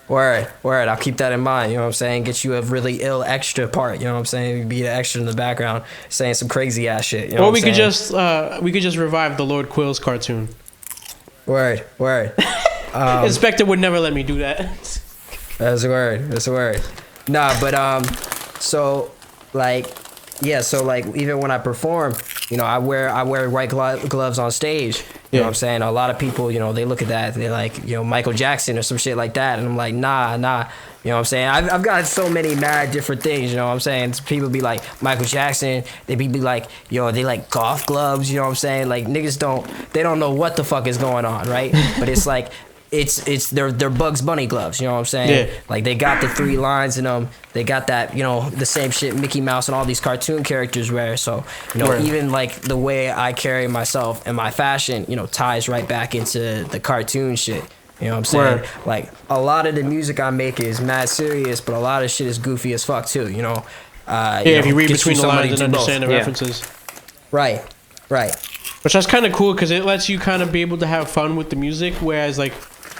Word. I'll keep that in mind. You know what I'm saying? Get you a really ill extra part. You know what I'm saying? Be the extra in the background saying some crazy ass shit. You know Or what we could just revive the Lord Quills cartoon. Word. Inspector would never let me do that. That's a word. Nah, but so like, yeah, so like even when I perform, you know, I wear white gloves on stage. You know what I'm saying? A lot of people, you know, they look at that, they're like, you know, Michael Jackson or some shit like that, and I'm like, nah. You know what I'm saying? I've got so many mad different things. You know what I'm saying? People be like Michael Jackson. They be like, yo, they like golf gloves. You know what I'm saying? Like niggas don't know what the fuck is going on, right? But it's like. They're Bugs Bunny gloves, you know what I'm saying? Yeah. Like they got the 3 lines in them. They got that, you know, the same shit Mickey Mouse and all these cartoon characters wear. So, you know, even like the way I carry myself and my fashion, you know, ties right back into the cartoon shit. You know what I'm saying? Word. Like a lot of the music I make is mad serious, but a lot of shit is goofy as fuck too, you know? If you read between the lines and understand the references. Right. Which that's kind of cool because it lets you kind of be able to have fun with the music, whereas like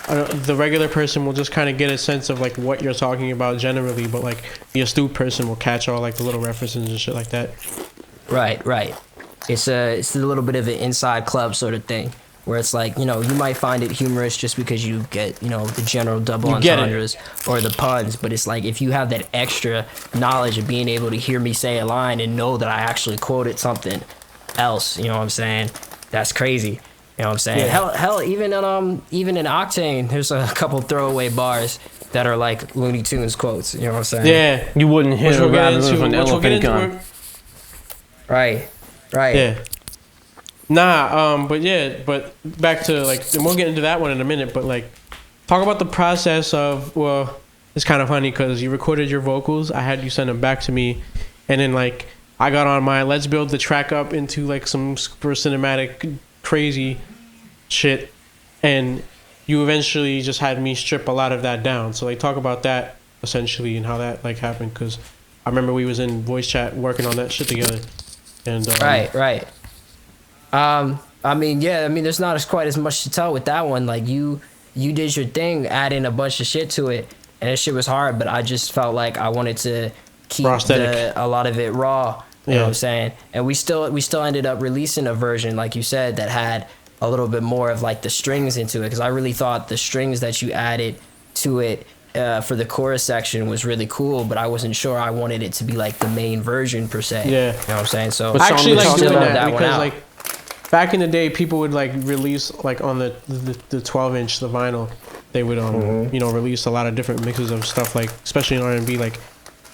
the regular person will just kind of get a sense of like what you're talking about generally, but like the astute person will catch all like the little references and shit like that. Right. It's a little bit of an inside club sort of thing where it's like, you know, you might find it humorous just because you get, you know, the general double entendres or the puns, but it's like if you have that extra knowledge of being able to hear me say a line and know that I actually quoted something else, you know what I'm saying? That's crazy. You know what I'm saying? Yeah. Hell, even in Octane, there's a couple throwaway bars that are like Looney Tunes quotes. You know what I'm saying? Yeah, you wouldn't hit a rabbit with an elephant gun. Right. Yeah. Nah. But back to like, and we'll get into that one in a minute. But like, talk about the process of. Well, it's kind of funny because you recorded your vocals. I had you send them back to me, and then like I got on my let's build the track up into like some super cinematic crazy shit, and you eventually just had me strip a lot of that down. So like talk about that essentially and how that like happened, because I remember we was in voice chat working on that shit together. And right. I mean there's not quite as much to tell with that one. Like you did your thing, adding a bunch of shit to it, and that shit was hard, but I just felt like I wanted to keep a lot of it raw. You know what I'm saying? And we still ended up releasing a version, like you said, that had a little bit more of like the strings into it, because I really thought the strings that you added to it for the chorus section was really cool, but I wasn't sure I wanted it to be like the main version per se. Yeah. You know what I'm saying? So I actually like doing that because like back in the day, people would like release like on the 12-inch, the vinyl, they would you know, release a lot of different mixes of stuff, like especially in R&B, like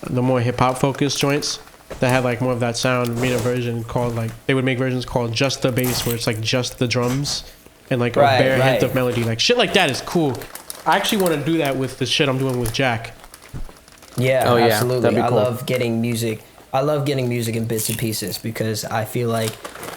the more hip hop focused joints that had like more of that sound, made a version called like, they would make versions called just the bass, where it's like just the drums and like a bare hint of melody. Like shit like that is cool. I actually want to do that with the shit I'm doing with Jack. Yeah, absolutely. Cool. I love getting music in bits and pieces, because I feel like,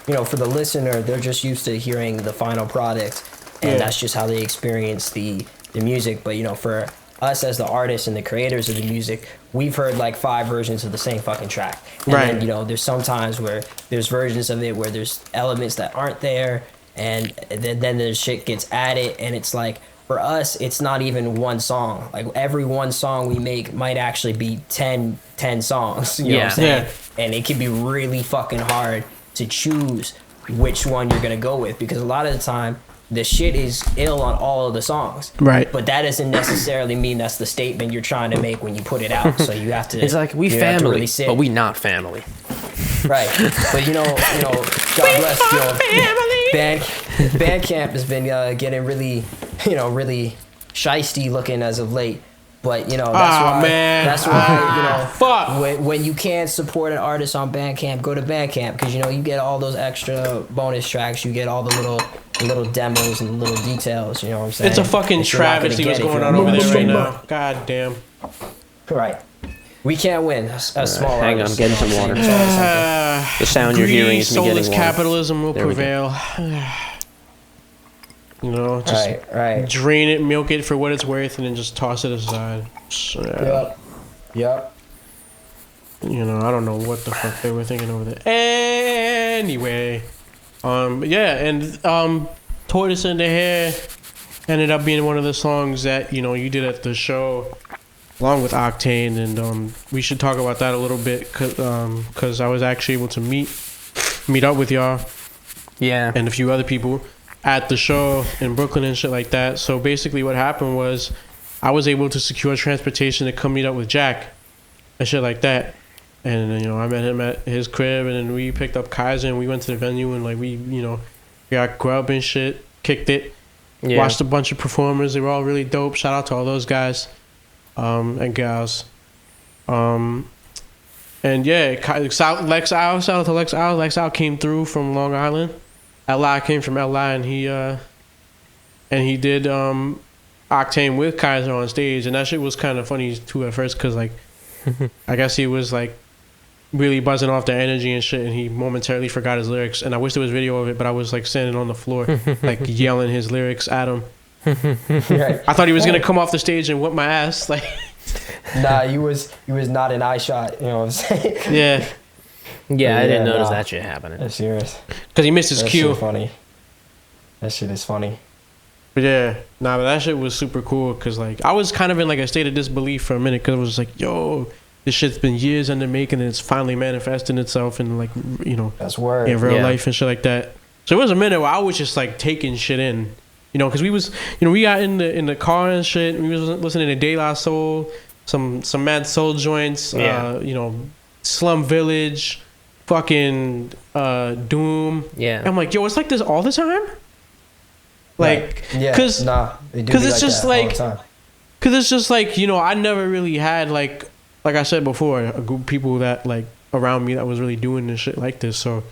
you know, for the listener, they're just used to hearing the final product, and that's just how they experience the music. But, you know, for us as the artists and the creators of the music, we've heard like 5 versions of the same fucking track. And then, you know, there's sometimes where there's versions of it where there's elements that aren't there, and then the shit gets added, and it's like, for us, it's not even one song. Like every one song we make might actually be 10 songs. You know what I'm saying? And it can be really fucking hard to choose which one you're gonna go with, because a lot of the time the shit is ill on all of the songs. Right. But that doesn't necessarily mean that's the statement you're trying to make when you put it out. So you have to. It's like we family, really but we not family. Right. But you know, God bless, you know, Bandcamp has been getting really, you know, really shiesty looking as of late. But you know, that's why you know, fuck. When you can't support an artist on Bandcamp, go to Bandcamp, because you know you get all those extra bonus tracks, you get all the little demos and little details. You know what I'm saying? It's a fucking travesty what's going on over there right now. God damn. Right. We can't win. A small hang artist. on, I'm getting some water. The sound you're hearing is me getting water. Capitalism will prevail. You know, just drain it, milk it for what it's worth, and then just toss it aside. Yep. You know, I don't know what the fuck they were thinking over there. Anyway, yeah, and Tortoise in the Hair ended up being one of the songs that, you know, you did at the show along with Octane, and we should talk about that a little bit because I was actually able to meet up with y'all, and a few other people at the show in Brooklyn and shit like that. So basically what happened was I was able to secure transportation to come meet up with Jack and shit like that. And, you know, I met him at his crib, and then we picked up Kaiser, and we went to the venue, and, like, we, you know, got grub and shit, kicked it, watched a bunch of performers. They were all really dope. Shout out to all those guys and gals. And, yeah, Lex Al, shout out to Lex Al. Lex Al came through from Long Island. Li came from LI, and he did Octane with Kaiser on stage, and that shit was kind of funny, too, at first, because, like, I guess he was, like, really buzzing off the energy and shit, and he momentarily forgot his lyrics. And I wish there was video of it, but I was like standing on the floor, like yelling his lyrics at him. I thought he was gonna come off the stage and whip my ass. Like, nah, he was not an eye shot. You know what I'm saying? Yeah, I didn't notice that shit happening. That's serious. Because he missed his cue. Shit funny. That shit is funny. But yeah, but that shit was super cool. Because like I was kind of in like a state of disbelief for a minute. Because I was like, yo, this shit's been years in the making, and it's finally manifesting itself in, like, you know, that's word. In real life and shit like that. So it was a minute where I was just like taking shit in, you know, because we was, you know, we got in the car and shit. And we was listening to De La Soul, some Mad Soul joints, you know, Slum Village, fucking Doom. Yeah, and I'm like, yo, it's like this all the time. Like, because it's just like, because it's just like, you know, I never really had like I said before, a group of people that like around me that was really doing this shit like this. So,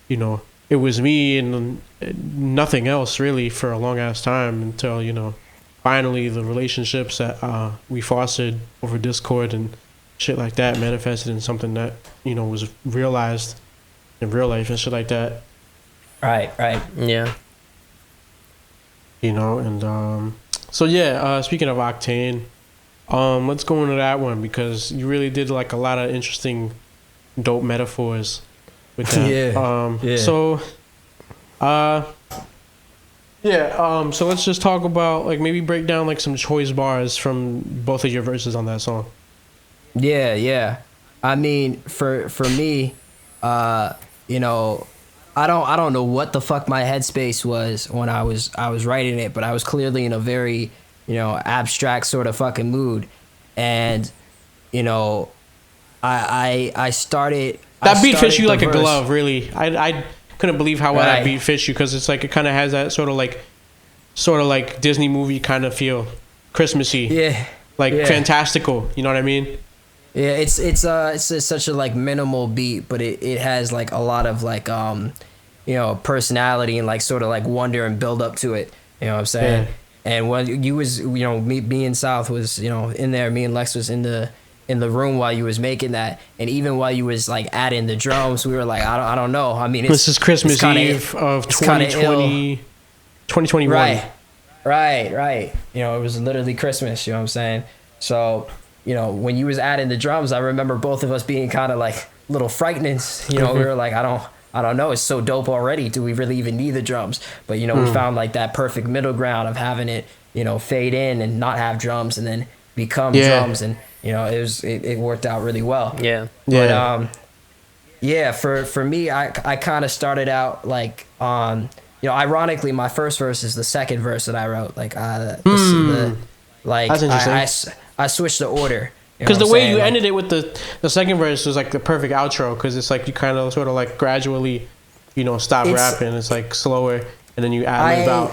you know, it was me and nothing else really for a long ass time until, you know, finally the relationships that we fostered over Discord and shit like that manifested in something that, you know, was realized in real life and shit like that. Right. Yeah. You know, and so yeah, speaking of Octane, let's go into that one because you really did like a lot of interesting, dope metaphors with that. So, so let's just talk about like maybe break down like some choice bars from both of your verses on that song. Yeah. I mean, for me, you know, I don't know what the fuck my headspace was when I was writing it, but I was clearly in a very, you know, abstract sort of fucking mood. And, you know, I started... That beat fits you like a glove, really. I couldn't believe how well that beat fits you because it's like, it kind of has that sort of like Disney movie kind of feel. Christmassy. Yeah. Like fantastical, you know what I mean? Yeah, it's such a like minimal beat, but it has like a lot of like, you know, personality and like sort of like wonder and build up to it. You know what I'm saying? Yeah. And when you was, you know, me and South was, you know, in there, me and Lex was in the room while you was making that, and even while you was like adding the drums, we were like, I don't know. I mean, this is Christmas Eve of 2020, 2021. Right. You know, it was literally Christmas. You know what I'm saying? So, you know, when you was adding the drums, I remember both of us being kind of like little frightening. You know, we were like, I don't know. It's so dope already. Do we really even need the drums? But, you know, we found like that perfect middle ground of having it, you know, fade in and not have drums and then become drums. And, you know, it worked out really well. Yeah. But, for me, I kind of started out like, you know, ironically, my first verse is the second verse that I wrote. Like, That's interesting. I switched the order. Because the way you ended it with the second verse was like the perfect outro. Because it's like you kind of sort of like gradually, you know, stop rapping. It's like slower, and then you ad-lib out.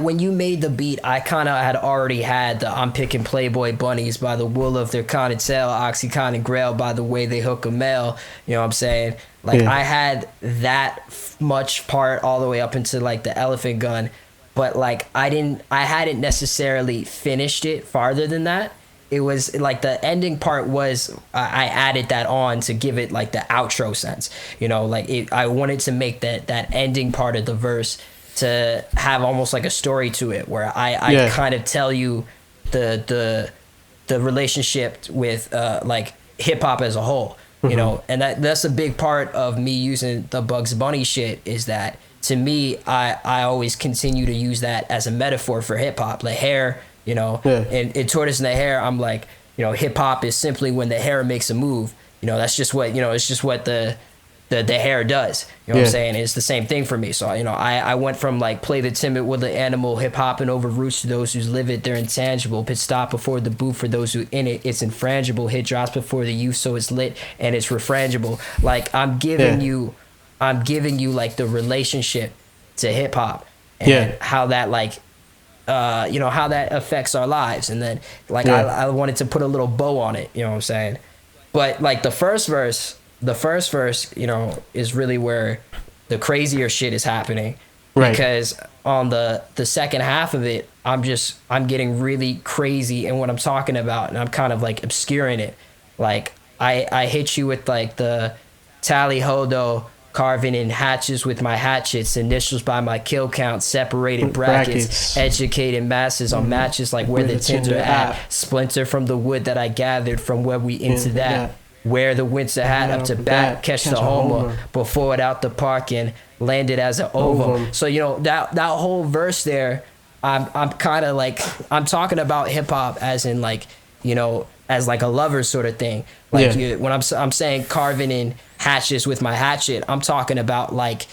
When you made the beat, I kind of had already had the I'm picking Playboy bunnies by the wool of their cotton tail, Oxycontin and Grail by the way they hook a male. You know what I'm saying? Like I had that much part all the way up into like the elephant gun, but like I hadn't necessarily finished it farther than that. It was like the ending part was I added that on to give it like the outro sense, you know, like I wanted to make that ending part of the verse to have almost like a story to it where I kind of tell you the relationship with like hip hop as a whole, you know, and that's a big part of me using the Bugs Bunny shit is that to me, I always continue to use that as a metaphor for hip hop, like hair, you know, and tortoise in the hair. I'm like, you know, hip hop is simply when the hair makes a move, you know, that's just what, you know, it's just what the hair does, you know what I'm saying? It's the same thing for me. So, you know, I went from like play the timid with the animal, hip hop and over roots to those who live it, they're intangible. Pit stop before the booth for those who in it, it's infrangible. Hit drops before the youth, so it's lit and it's refrangible. Like I'm giving you like the relationship to hip hop and how that like, you know, how that affects our lives. And then like I wanted to put a little bow on it, you know what I'm saying? But like the first verse, you know, is really where the crazier shit is happening. Right. Because on the second half of it, I'm getting really crazy in what I'm talking about, and I'm kind of like obscuring it. Like I hit you with like the tally hodo, carving in hatches with my hatchets, initials by my kill count, separated brackets. Educated masses on matches like where the tinder at, splinter from the wood that I gathered from where we into that. Wear the winter hat up to bat, catch the homer, before it out the park and landed as an ovum. So, you know, that whole verse there, I'm kind of like, I'm talking about hip hop as in like, you know, as like a lover sort of thing. Like when I'm saying carving in hatches with my hatchet, I'm talking about like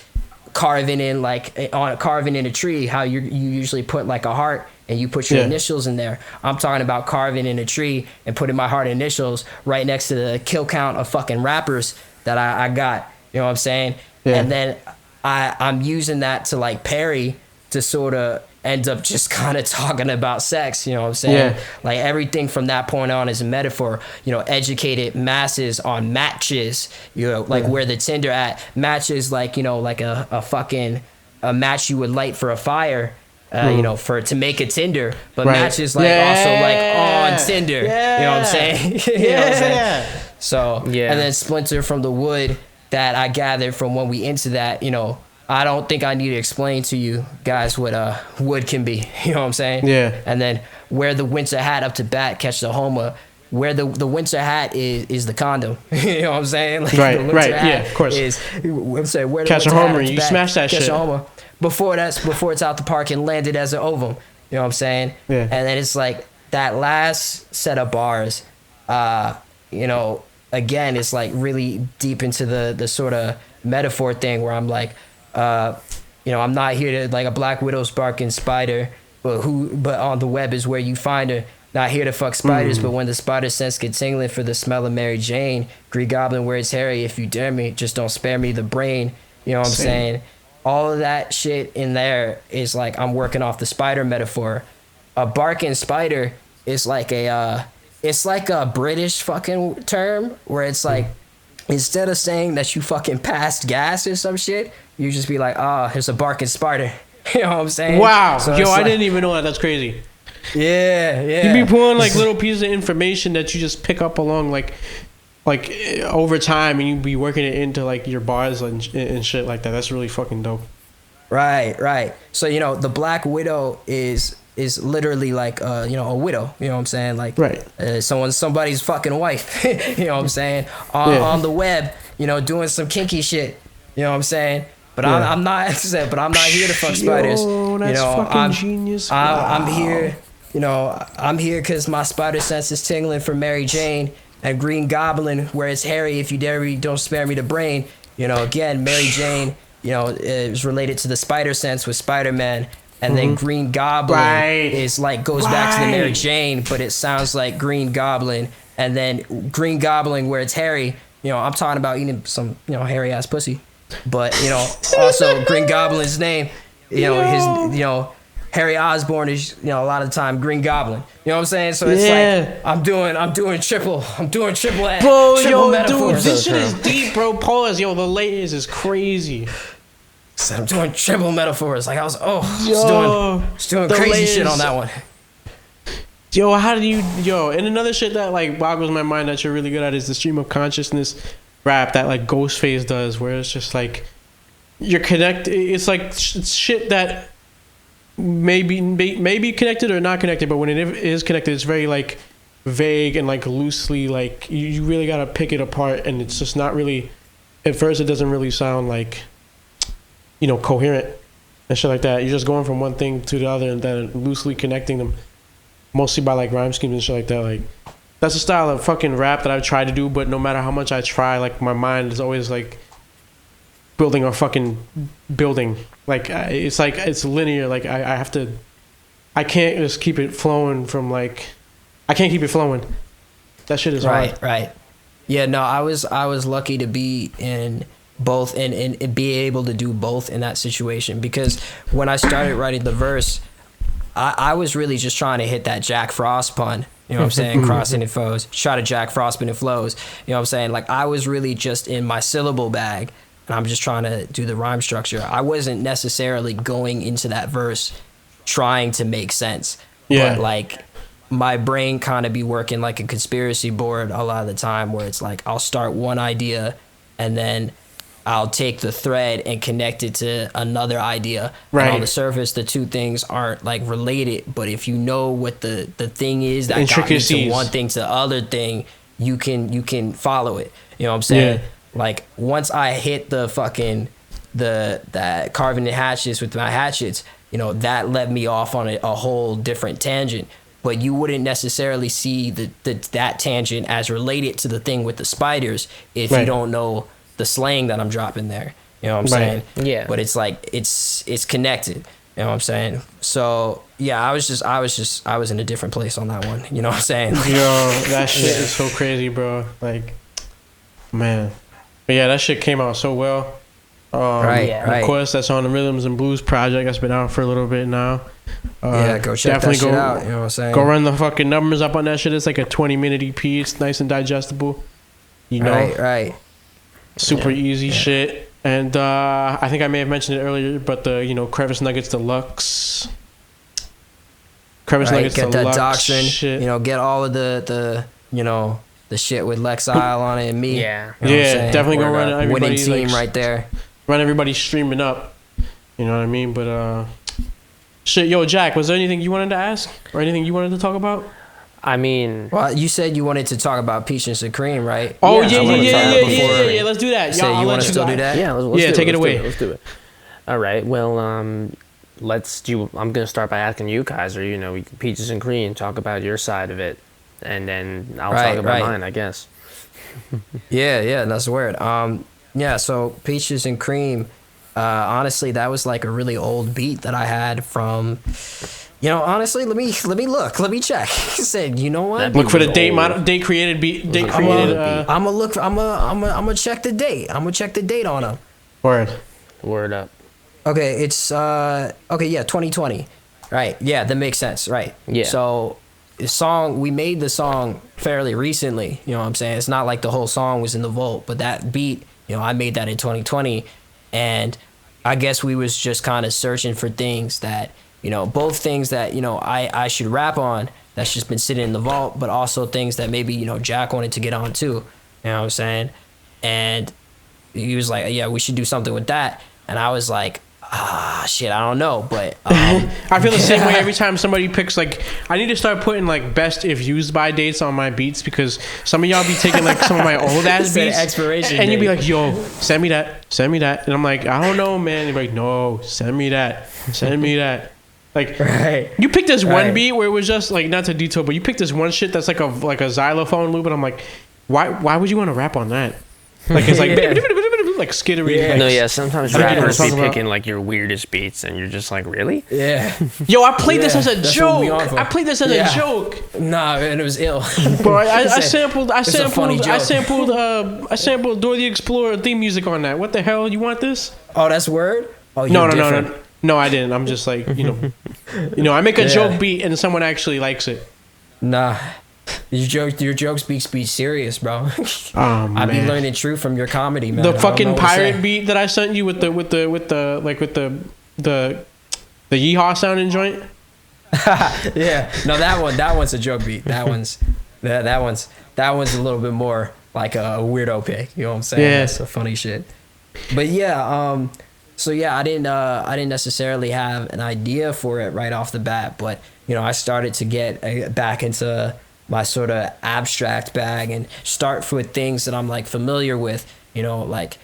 carving in a tree, how you usually put like a heart and you put your initials in there. I'm talking about carving in a tree and putting my heart initials right next to the kill count of fucking rappers that I got. You know what I'm saying? And then I'm using that to like parry to sort of end up just kind of talking about sex. You know what I'm saying? Like everything from that point on is a metaphor. You know, educated masses on matches. You know, like where the tinder at. Matches like, you know, like a fucking a match you would light for a fire. You know, to make a Tinder, but matches like also like on Tinder. You know what I'm saying? You know what I'm saying? So and then splinter from the wood that I gathered from when we into that. You know, I don't think I need to explain to you guys what wood can be. You know what I'm saying? Yeah. And then wear the winter hat up to bat, catch the homer. Where the winter hat is the condom. You know what I'm saying? Like the winter hat of course. I'm saying where the catch a homer, you smash that shit. Catch a homer. Before it's out the park and landed as an ovum. You know what I'm saying? Yeah. And then it's like that last set of bars, you know, again, it's like really deep into the sort of metaphor thing where I'm like, you know, I'm not here to like a black widow's barking spider, but on the web is where you find her. Not here to fuck spiders, but when the spider sense get tingling for the smell of Mary Jane, Green Goblin where it's hairy, if you dare me, just don't spare me the brain. You know what I'm saying? All of that shit in there is like I'm working off the spider metaphor. A barking spider is like it's like a British fucking term where it's like instead of saying that you fucking passed gas or some shit, you just be like, there's a barking spider. You know what I'm saying? Wow. So I didn't even know that. That's crazy. Yeah. You be pulling like little pieces of information that you just pick up along like over time, and you be working it into like your bars and shit like that. That's really fucking dope. Right. So, you know, the Black Widow is literally like you know, a widow. You know what I'm saying? Like somebody's fucking wife. You know what I'm saying? On the web, you know, doing some kinky shit. You know what I'm saying? But I'm not here to fuck spiders. Yo, that's fucking genius. I'm here. You know, I'm here because my spider sense is tingling for Mary Jane. And Green Goblin, where it's hairy, if you dare me, don't spare me the brain. You know, again, Mary Jane, you know, is related to the spider sense with Spider-Man. And then Green Goblin is like, goes back to the Mary Jane, but it sounds like Green Goblin. And then Green Goblin, where it's hairy, you know, I'm talking about eating some, you know, hairy ass pussy. But, you know, also Green Goblin's name, you know, his, you know, Harry Osborn is, you know, a lot of the time Green Goblin. You know what I'm saying? So it's like I'm doing triple at bro, triple dude, this shit is deep, bro. Pause, yo, the latest is crazy. So I'm doing triple metaphors. Like I was doing crazy shit on that one. Yo, how do you, and another shit that like boggles my mind that you're really good at is the stream of consciousness rap that like Ghostface does, where it's just like you're connected. It's like shit that maybe connected or not connected, but when it is connected, it's very like vague and like loosely, like you really gotta pick it apart, and it's just not really. At first, it doesn't really sound like, coherent and shit like that. You're just going from one thing to the other and then loosely connecting them, mostly by like rhyme schemes and shit like that. Like that's a style of fucking rap that I've tried to do, but no matter how much I try, like my mind is always like building a fucking building. Like it's linear. Like I have to. I can't just keep it flowing from like. I can't keep it flowing. That shit is hard. Right. Yeah, no, I was lucky to be in both and be able to do both in that situation, because when I started writing the verse, I was really just trying to hit that Jack Frost pun. You know what I'm saying? Crossing it flows. Try to Jack Frost, but it flows. You know what I'm saying? Like I was really just in my syllable bag, and I'm just trying to do the rhyme structure. I wasn't necessarily going into that verse trying to make sense. Yeah. But like my brain kind of be working like a conspiracy board a lot of the time, where it's like I'll start one idea and then I'll take the thread and connect it to another idea. Right. And on the surface, the two things aren't like related, but if you know what the thing is that got me to one thing to the other thing, you can follow it. You know what I'm saying? Yeah. Like once I hit the fucking that carving the hatchets with my hatchets, that led me off on a whole different tangent. But you wouldn't necessarily see that tangent as related to the thing with the spiders if you don't know the slang that I'm dropping there. You know what I'm saying? Yeah. But it's like it's connected. You know what I'm saying? So yeah, I was in a different place on that one. You know what I'm saying? Yo, that shit is so crazy, bro. Like, man. But yeah, that shit came out so well. Right. Of course, that's on the Rhythms and Blues project. That's been out for a little bit now. Go check that shit out. You know what I'm saying? Go run the fucking numbers up on that shit. It's like a 20-minute EP. It's nice and digestible. Right. Super easy shit. And I think I may have mentioned it earlier, but the Crevice Nuggets Deluxe. Nuggets get Deluxe. That doctrine. Shit. Get all of the shit with Lex Isle on it and me. Yeah. Definitely go run everybody's winning team right there. Run everybody streaming up. You know what I mean? But shit, yo, Jack, was there anything you wanted to ask or anything you wanted to talk about? I mean, well, you said you wanted to talk about Peaches and Cream, right? Oh yeah. Let's do that. So you want to still do that? Yeah, let's take it away. Let's do it. All right. Well, I'm gonna start by asking you, Kaiser. Peaches and Cream. Talk about your side of it, and then I'll talk about mine, I guess. Yeah, that's weird. So Peaches and Cream. Honestly, that was like a really old beat that I had from. Honestly, let me look. Let me check. He said, you know what? Look for the date created beat. I'm gonna check the date. I'm gonna check the date on him. Word up. Okay, it's 2020. Right. Yeah, that makes sense. Right. Yeah. So we made the song fairly recently. You know what I'm saying? It's not like the whole song was in the vault, but that beat, I made that in 2020, and I guess we was just kind of searching for things that. Both things that, I should rap on that's just been sitting in the vault, but also things that maybe, Jack wanted to get on too. You know what I'm saying? And he was like, yeah, we should do something with that. And I was like, shit, I don't know. But I feel the same way every time somebody picks, like, I need to start putting like best if used by dates on my beats, because some of y'all be taking like some of my old ass beats expiration and you'd be like, yo, send me that. And I'm like, I don't know, man. You'd be like, no, send me that. Like, you picked this one beat where it was just like, not to detail, but you picked this one shit that's like a xylophone loop, and I'm like, why would you want to rap on that? Like, it's like like skittery. Yeah. No, yeah. Sometimes rappers be picking like your weirdest beats, and you're just like, really? Yeah. Yo, I played this as a joke. I played this as a joke. Nah, man, it was ill. Bro, I sampled Dora the Explorer theme music on that. What the hell? You want this? Oh, that's word. Oh, No. No, I didn't. I'm just like, I make a joke beat and someone actually likes it. Nah, your jokes be serious, bro. Oh, man. I be learning truth from your comedy, man. The fucking pirate beat that I sent you with the yeehaw sounding joint. Yeah, no, that one's a joke beat. That one's a little bit more like a weirdo pick. You know what I'm saying? Yeah, that's a funny shit. But yeah, so yeah, I didn't necessarily have an idea for it right off the bat, but I started to get back into my sort of abstract bag and start with things that I'm like familiar with, you know, like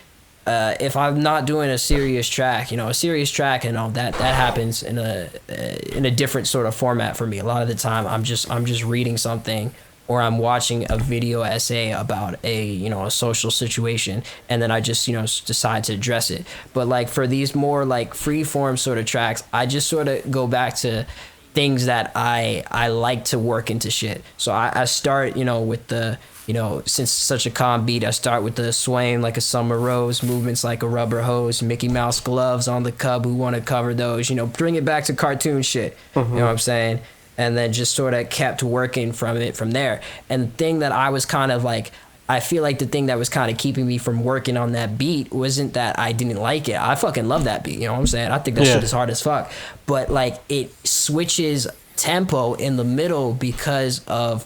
if I'm not doing a serious track, you know, that happens in a different sort of format for me. A lot of the time I'm just reading something, or I'm watching a video essay about a social situation, and then I just, decide to address it. But like for these more like free form sort of tracks, I just sort of go back to things that I like to work into shit. So I start, with the, since it's such a calm beat, I start with the swaying like a summer rose, movements like a rubber hose, Mickey Mouse gloves on the cub who want to cover those, bring it back to cartoon shit. You know what I'm saying? And then just sort of kept working from there. And the thing that I was kind of like, I feel like the thing that was kind of keeping me from working on that beat wasn't that I didn't like it. I fucking love that beat, you know what I'm saying? I think that shit is hard as fuck. But like it switches tempo in the middle because of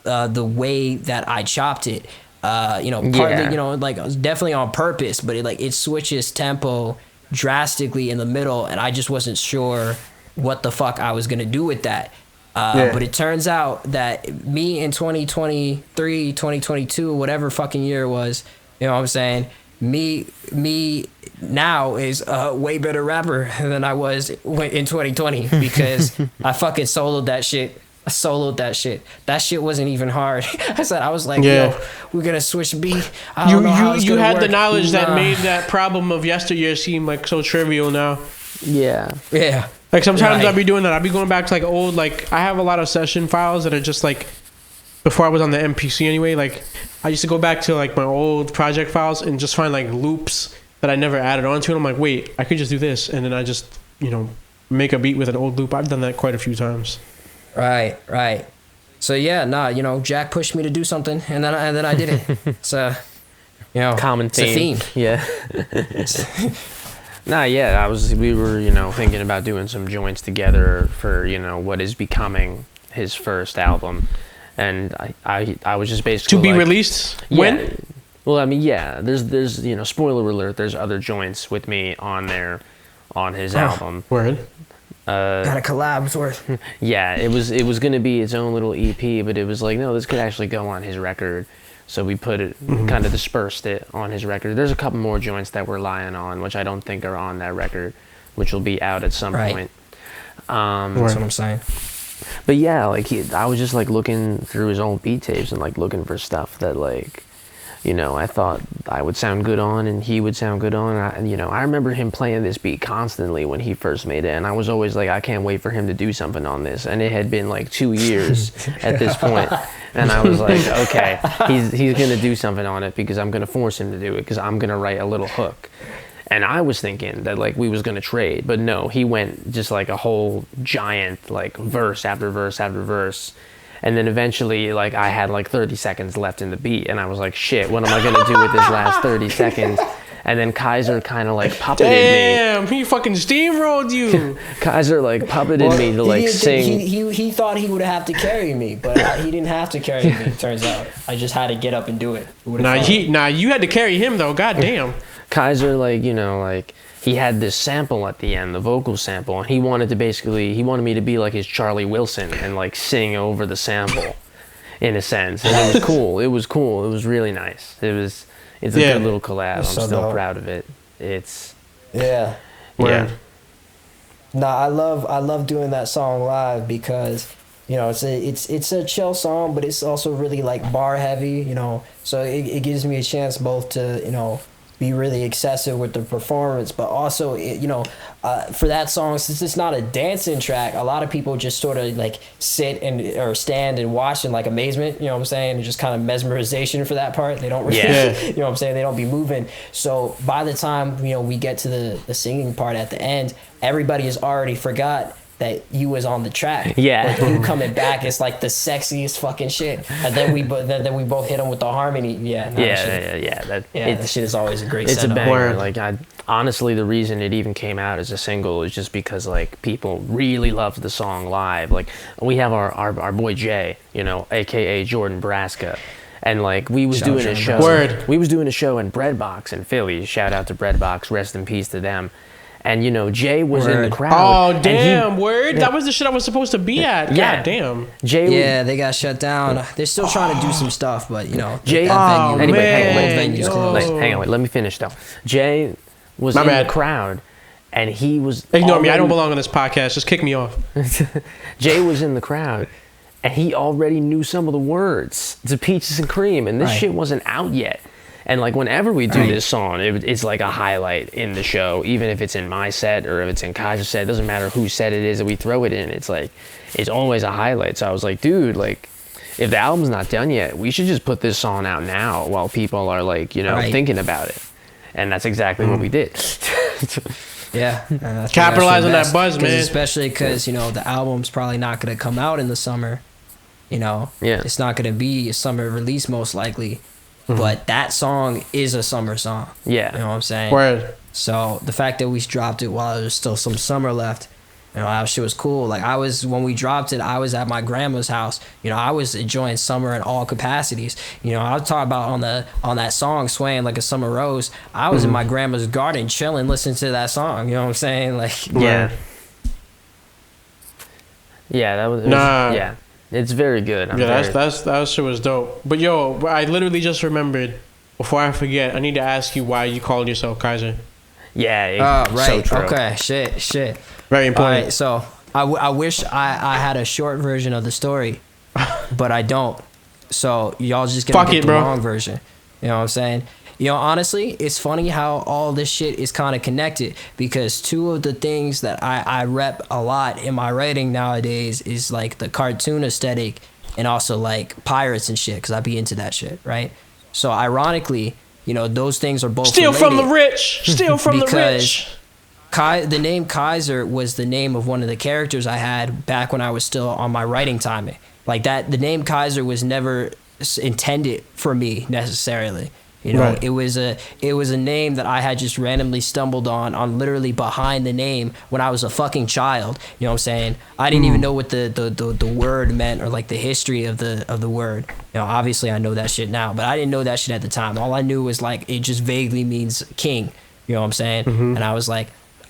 the way that I chopped it. Partly, like definitely on purpose, but it switches tempo drastically in the middle, and I just wasn't sure what the fuck I was gonna do with that. But it turns out that me in 2023, 2022, whatever fucking year it was, you know what I'm saying? Me now is a way better rapper than I was in 2020 because I fucking soloed that shit. That shit wasn't even hard. I was like, yo, we're gonna switch beat. You had the knowledge that made that problem of yesteryear seem like so trivial now. Yeah. Like sometimes I'll be doing that. I'll be going back to like old, like I have a lot of session files that are just like before I was on the MPC anyway. Like I used to go back to like my old project files and just find like loops that I never added onto. And I'm like, wait, I could just do this. And then I just, make a beat with an old loop. I've done that quite a few times. Right. So Jack pushed me to do something, and then I did it. So, common theme. It's a theme. Yeah. We were, thinking about doing some joints together for, what is becoming his first album. And I was just basically to be released? When? Well, I mean, there's, spoiler alert, there's other joints with me on there on his album. Word. Got a collab worth. Yeah, it was going to be its own little EP, but it was like, no, this could actually go on his record. So we put it, kind of dispersed it on his record. There's a couple more joints that we're lying on, which I don't think are on that record, which will be out at some point. That's what I'm saying. But yeah, I was just like looking through his old beat tapes and like looking for stuff that like, I thought I would sound good on and he would sound good on. I remember him playing this beat constantly when he first made it, and I was always like, I can't wait for him to do something on this. And it had been like 2 years at this point, and I was like, okay, he's gonna do something on it because I'm gonna force him to do it because I'm gonna write a little hook. And I was thinking that like we was gonna trade, but no, he went just like a whole giant like verse after verse after verse. And then eventually, like, I had like 30 seconds left in the beat, and I was like, shit, what am I gonna do with this last 30 seconds? And then Kaiser kind of like puppeted me. Damn, he fucking steamrolled you. Kaiser like puppeted me to like sing. He thought he would have to carry me, but he didn't have to carry me. It turns out I just had to get up and do it. Nah, you had to carry him though. God damn. Kaiser, he had this sample at the end, the vocal sample, and he wanted me to be like his Charlie Wilson and like sing over the sample, in a sense. And it was cool. It was really nice. It's a good little collab. I'm so still dope. proud of it. It's yeah. Yeah. Nah, I love doing that song live because it's a chill song, but it's also really like bar heavy. So it gives me a chance both to be really excessive with the performance, but also for that song, since it's not a dancing track, a lot of people just sort of like sit or stand and watch in like amazement, you know what I'm saying, and just kind of mesmerization for that part. They don't really, you know what I'm saying, they don't be moving. So by the time we get to the singing part at the end, everybody has already forgot that you was on the track. Yeah. Like, you coming back, it's like the sexiest fucking shit. And then we both hit them with the harmony. Yeah. That shit is always a great It's setup. a banger. Like, honestly, the reason it even came out as a single is just because like people really loved the song live. Like, we have our boy Jay, aka Jordan Braska. And like we was doing a show in Breadbox in Philly. Shout out to Breadbox, rest in peace to them. And Jay was in the crowd. Oh damn! Word. That was the shit I was supposed to be at. Yeah. God damn. Jay. Yeah, they got shut down. They're still trying to do some stuff, but Jay. Oh, Anyway, man. hang on, wait. Let me finish though. Jay was in the crowd, and he was. Ignore me. I don't belong on this podcast. Just kick me off. Jay was in the crowd, and he already knew some of the words to Peaches and Cream, and this shit wasn't out yet. And like whenever we do this song, it's like a highlight in the show, even if it's in my set or if it's in Kaiser's set. It doesn't matter whose set it is that we throw it in. It's like it's always a highlight. So I was like, dude, like if the album's not done yet, we should just put this song out now while people are like thinking about it. And that's exactly what we did. Yeah, capitalize on that buzz, man. Especially because the album's probably not gonna come out in the summer. It's not gonna be a summer release most likely. But that song is a summer song. Yeah. You know what I'm saying? Word. So the fact that we dropped it while there's still some summer left, that shit was cool. Like when we dropped it, I was at my grandma's house. I was enjoying summer in all capacities. I was talking about on that song, Swaying Like a Summer Rose. I was in my grandma's garden chilling, listening to that song. You know what I'm saying? Like, yeah. Yeah, that was yeah. It's very good. That shit was dope. But yo, I literally just remembered. Before I forget, I need to ask you why you called yourself Kaiser. Yeah. Right. So true. Okay. Shit. Very important. All right. So I wish I had a short version of the story, but I don't. So y'all just gonna get the long version. You know what I'm saying? Honestly, it's funny how all this shit is kind of connected because two of the things that I rep a lot in my writing nowadays is like the cartoon aesthetic and also like pirates and shit because I be into that shit, right? So ironically, those things are both Steal related from the rich. Steal from the rich. The name Kaiser was the name of one of the characters I had back when I was still on my writing timing. Like that, the name Kaiser was never intended for me necessarily. It was a name that I had just randomly stumbled on literally behind the name when I was a fucking child. You know what I'm saying? I didn't even know what the word meant or like the history of the word. Obviously I know that shit now, but I didn't know that shit at the time. All I knew was like it just vaguely means king. You know what I'm saying? And I was like,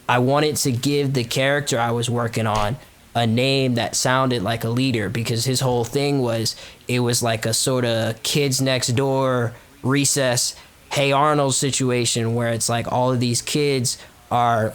I wanted to give the character I was working on a name that sounded like a leader because his whole thing was it was like a sort of kids next door recess Hey Arnold situation where it's like all of these kids are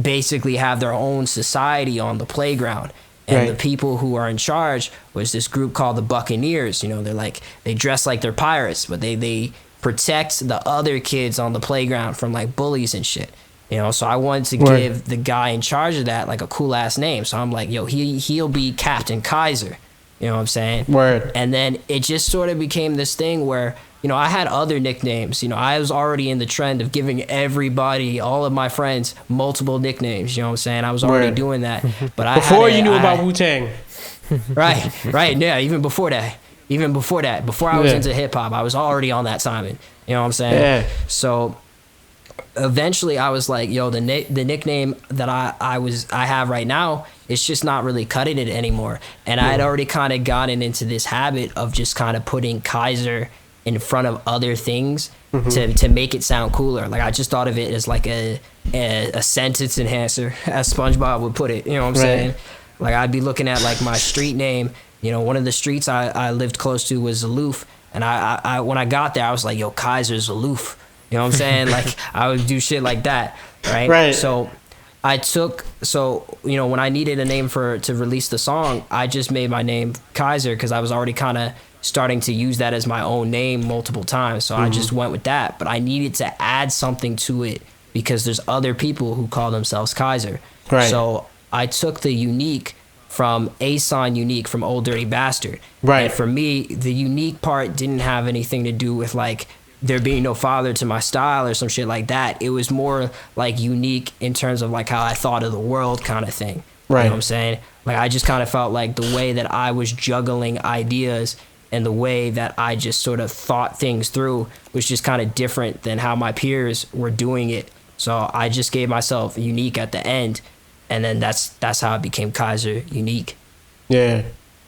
basically have their own society on the playground and the people who are in charge was this group called the Buccaneers. They're like they dress like they're pirates but they protect the other kids on the playground from like bullies and shit. So I wanted to give the guy in charge of that like a cool ass name. So I'm like, yo, he'll be Captain Kaiser. You know what I'm saying? Word. And then it just sort of became this thing where I had other nicknames. I was already in the trend of giving everybody, all of my friends, multiple nicknames. You know what I'm saying? I was already doing that. But before you knew about Wu-Tang. Right. Yeah, even before that. Before I was into hip-hop, I was already on that timing. You know what I'm saying? Yeah. So eventually I was like, yo, the nickname that I have right now, it's just not really cutting it anymore. And I had already kind of gotten into this habit of just kind of putting Kaiser in front of other things to make it sound cooler. Like I just thought of it as like a sentence enhancer, as SpongeBob would put it. You know what I'm saying? Like I'd be looking at like my street name. One of the streets I lived close to was Aloof, and I when I got there I was like, yo, Kaiser's Aloof. You know what I'm saying? Like I would do shit like that, right? Right. So when I needed a name to release the song, I just made my name Kaiser because I was already kind of starting to use that as my own name multiple times. So I just went with that. But I needed to add something to it because there's other people who call themselves Kaiser. Right. So I took the unique from A-Sign Unique from Old Dirty Bastard. Right. And for me, the unique part didn't have anything to do with like there being no father to my style or some shit like that. It was more like unique in terms of like how I thought of the world kind of thing. Right. You know what I'm saying? Like I just kind of felt like the way that I was juggling ideas and the way that I just sort of thought things through was just kind of different than how my peers were doing it. So I just gave myself Unique at the end, and then that's how I became Kaiser Unique. Yeah.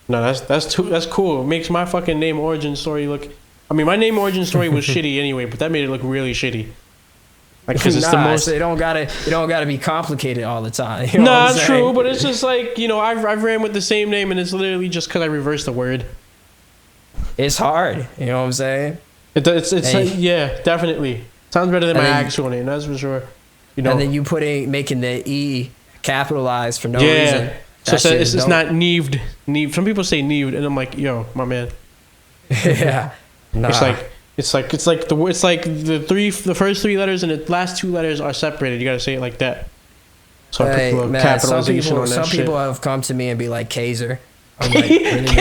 No, that's cool. It makes my fucking name origin story look. I mean, my name origin story was shitty anyway, but that made it look really shitty. Like, because it's the most. So it don't gotta be complicated all the time. You know Nah, what I'm true, saying? but it's just like, you know, I've ran with the same name, and it's literally just because I reversed the word. It's hard. You know what I'm saying? It's Hey. like, yeah, definitely sounds better than my And then- actual name. That's for sure. You know. And then you making the E capitalized for no Yeah. reason. So That shit it's is dope. not Neved. Some people say Neved, and I'm like, yo, my man. Yeah. Nah. It's like the first three letters and the last two letters are separated. You gotta say it like that. So I put Hey, a little man, capitalization on that some shit. people have come to me and be like, Kaiser. I'm like, really, nigga?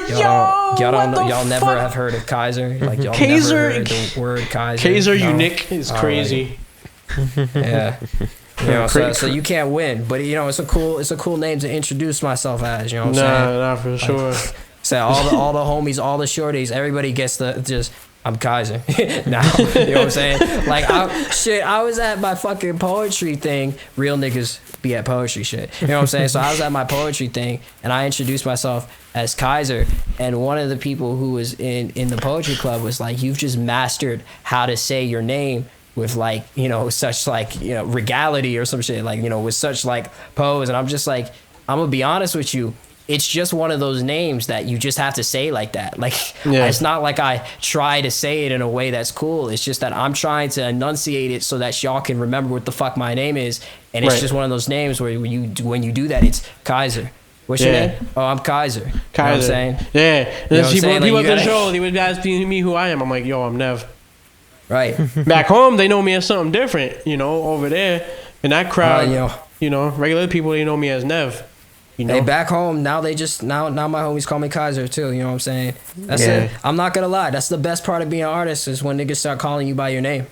Kaiser, Y'all never have heard of Kaiser. Like y'all Kaiser- never heard the word Kaiser. Kaiser No? Unique is crazy. Yeah. You know, so Crazy. you can't win, but you know it's a cool name to introduce myself as. You know what I'm saying? Nah, for sure. So all the homies, all the shorties, everybody gets I'm Kaiser now. You know what I'm saying? Like I was at my fucking poetry thing. Real niggas be at poetry shit. You know what I'm saying? So I was at my poetry thing and I introduced myself as Kaiser, and one of the people who was in the poetry club was like, "You've just mastered how to say your name with like, you know, such like, you know, regality or some shit, like, you know, with such like pose." And I'm just like, I'm gonna be honest with you. It's just one of those names that you just have to say like that. Like, Yeah. It's not like I try to say it in a way that's cool. It's just that I'm trying to enunciate it so that y'all can remember what the fuck my name is. And it's Right. just one of those names where when you do that, it's Kaiser. What's your Yeah. name? Oh, I'm Kaiser. You know what I'm Kaiser. saying? Yeah. And know then what I'm people saying? at Like, the you show, gotta- they would ask me who I am. I'm like, yo, I'm Nev. Right. Back home, they know me as something different. You know, over there in that crowd, yo. you know, regular people, they know me as Nev. You know. Hey, back home, now they just now my homies call me Kaiser too, you know what I'm saying? That's Yeah. it. I'm not gonna lie, that's the best part of being an artist is when niggas start calling you by your name.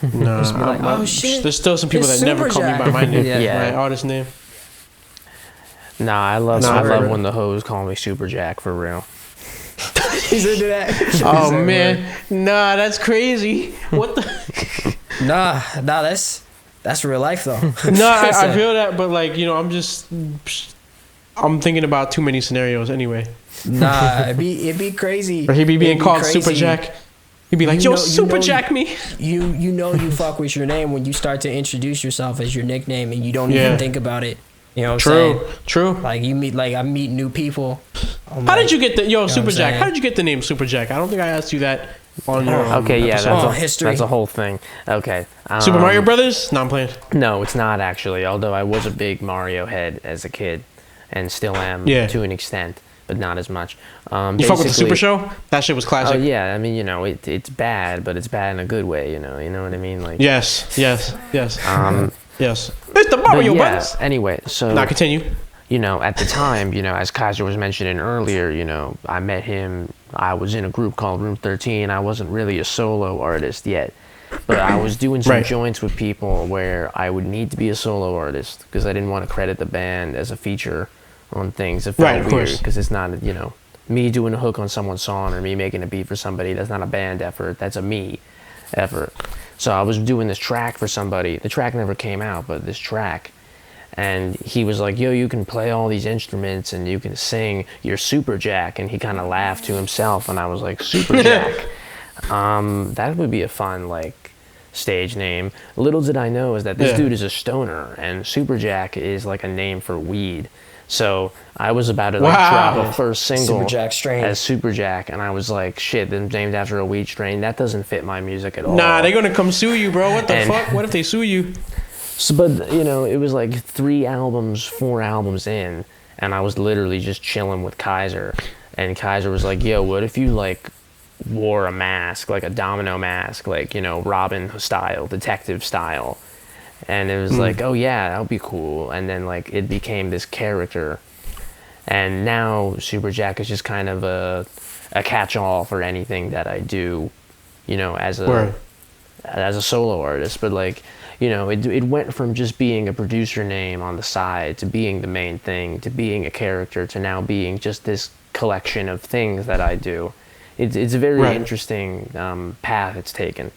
Nah, be like, I'm- oh, shit, There's still some people it's that never call me by my name, Yeah. Yeah. my artist name. Nah, I love Nah, when the hoes call me Super Jack for real. He's into that. Oh He's like, man, nah, that's crazy. What the? Nah, that's real life though. No, I feel that, but like, you know, I'm thinking about too many scenarios anyway. Nah, it'd be crazy. Or he'd be being It'd called crazy. Super Jack. He'd be like, You yo, know- you Super know- Jack me. You know you fuck with your name when you start to introduce yourself as your nickname and you don't Yeah. even think about it. You know what I'm saying? True. Like I meet new people. How did you get the Super I'm Jack? saying? How did you get the name Super Jack? I don't think I asked you that on your Okay, yeah, episode. history. that's a whole thing. Okay. Super Mario Brothers? No, I'm playing. No, it's not actually. Although I was a big Mario head as a kid, and still am Yeah. to an extent, but not as much. You fuck with the Super basically- Show? That shit was Oh classic. yeah, I mean, you know, it's bad, but it's bad in a good way. You know what I mean? Like, Yes. um, Yes. It's the but Mario yeah. Brothers. Anyway, so Now continue. you know, at the time, you know, as Kaiser was mentioning earlier, you know, I met him. I was in a group called Room 13. I wasn't really a solo artist yet, but I was doing some Right. joints with people where I would need to be a solo artist because I didn't want to credit the band as a feature on things. It felt Right, of weird course. because it's not, you know, me doing a hook on someone's song or me making a beat for somebody. That's not a band effort. That's a me effort. So I was doing this track for somebody. The track never came out, but this track. And he was like, yo, you can play all these instruments and you can sing. You're Super Jack. And he kind of laughed to himself. And I was like, Super Jack? That would be a fun, like, stage name. Little did I know is that this Yeah. dude is a stoner. And Super Jack is like a name for weed. So I was about to like Wow. drop a first single Super Jack strain. as Super Jack. And I was like, shit, this is named after a weed strain. That doesn't fit my music at all. Nah, they're gonna come sue you, bro. What the And- fuck? What if they sue you? So, but you know, it was like 4 albums in, and I was literally just chilling with Kaiser, and Kaiser was like, "Yo, what if you like wore a mask, like a domino mask, like, you know, Robin style, detective style?" And it was like, "Oh yeah, that would be cool." And then like it became this character, and now Super Jack is just kind of a catch-all for anything that I do, you know, as Word. a solo artist. But like, you know, it went from just being a producer name on the side to being the main thing to being a character to now being just this collection of things that I do. It's a very Right. interesting path it's taken.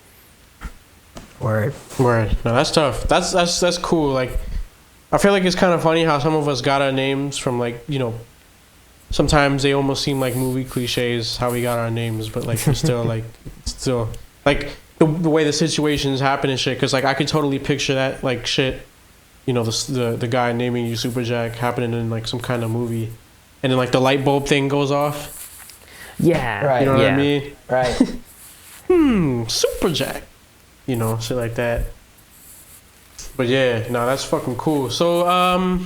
Word. Word. No, that's tough. That's cool. Like, I feel like it's kind of funny how some of us got our names from, like, you know, sometimes they almost seem like movie cliches how we got our names, but like we're still like the way the situations happen and shit. Because like I could totally picture that like shit, you know, the guy naming you Super Jack happening in like some kind of movie, and then like the light bulb thing goes off. Yeah, Right. You know what I mean? Right. Super Jack. You know, shit like that. But yeah, no, that's fucking cool. So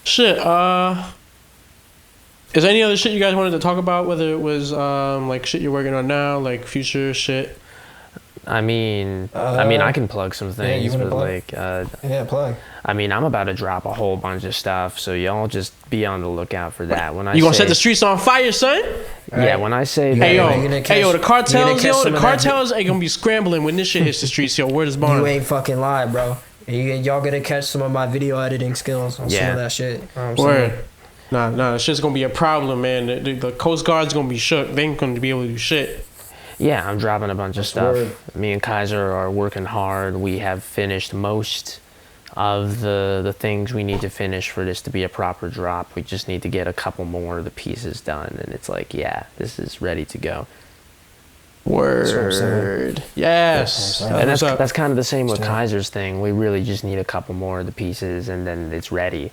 shit. Is there any other shit you guys wanted to talk about? Whether it was like shit you're working on now, like future shit. I mean, I can plug some things, you wanna but plug? like, Yeah, plug. I mean, I'm about to drop a whole bunch of stuff, so y'all just be on the lookout for that. When I You gonna say, set the streets on fire, son? Yeah, when I say Hey that, yo, the cartels ain't gonna be scrambling when this shit hits the streets. Yo, word is bond. You ain't fucking lying, bro. Y'all gonna catch some of my video editing skills on some of that shit. You know what I'm saying? Word. Nah, it's just gonna be a problem, man. The Coast Guard's gonna be shook. They ain't gonna be able to do shit. yeah, I'm dropping a bunch of stuff. word. Me and Kaiser are working hard. We have finished most of the things we need to finish for this to be a proper drop. We just need to get a couple more of the pieces done, and it's like, yeah, this is ready to go. Word. Yes. And that's kind of the same with Kaiser's thing. We really just need a couple more of the pieces, and then it's ready.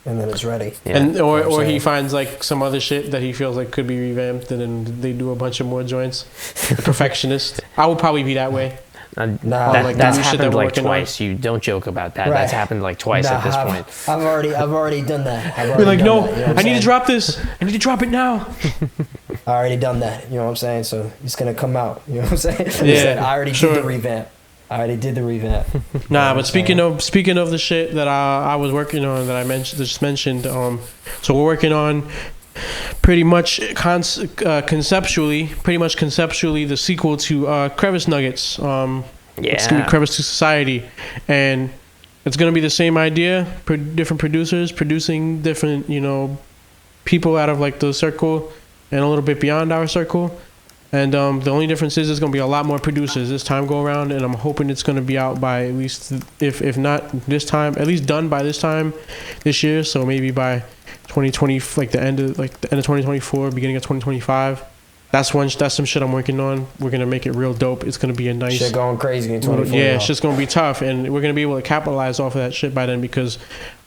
And then it's ready. Yeah. And or he finds like some other shit that he feels like could be revamped, and then they do a bunch of more joints. The perfectionist. I would probably be that way. That's new shit that happened we're like working on. twice. You don't joke about that. Right. That's happened like twice at this point. I've already done that. You're like, no, I need to drop this. I need to drop it now. I already done that. You know what I'm saying? So it's gonna come out. You know what I'm saying? Yeah, I already did the revamp. Nah, but speaking of the shit that I was working on that I just mentioned, so we're working on pretty much conceptually the sequel to Crevice Nuggets. It's gonna be Crevice to Society, and it's gonna be the same idea. Different producers producing different, people out of like the circle and a little bit beyond our circle. And the only difference is there's going to be a lot more producers this time go around, and I'm hoping it's going to be out by at least, if not this time, at least done by this time this year. So maybe by 2020, like the end of 2024, beginning of 2025. That's some shit I'm working on. We're going to make it real dope. It's going to be a nice shit going crazy in 2024. Yeah, it's just going to be tough, and we're going to be able to capitalize off of that shit by then, because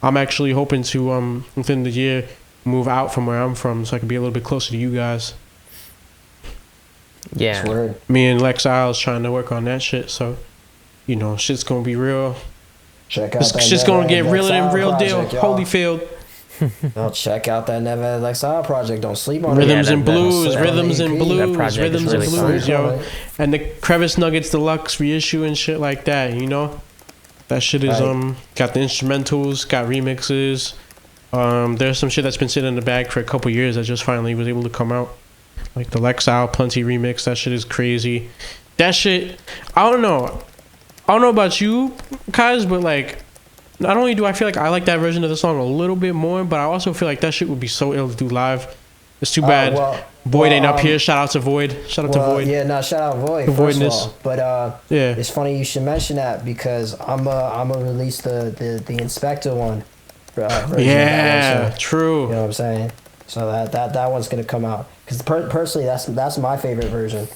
I'm actually hoping to within the year move out from where I'm from, so I can be a little bit closer to you guys. Yeah. Me and Lex Isles trying to work on that shit, so shit's gonna be real. Check out that shit's gonna get realer than real deal. Holyfield. No, check out that NevEd Lexile project. Don't sleep on Rhythms it. and Blues, yo. Right. And the Crevice Nuggets Deluxe reissue and shit like that, That shit is got the instrumentals, got remixes. There's some shit that's been sitting in the bag for a couple years that just finally was able to come out. Like the Lexile Plenty remix, that shit is crazy. That shit, I don't know about you guys, but like, not only do I feel like I like that version of the song a little bit more, but I also feel like that shit would be so ill to do live. It's too bad Void ain't up here. Shout out to Void. Shout Void. Yeah, no, shout out Void. First of all, but it's funny you should mention that, because I'm gonna release the Inspector one. Yeah, true. You know what I'm saying? So that one's gonna come out, because personally that's my favorite version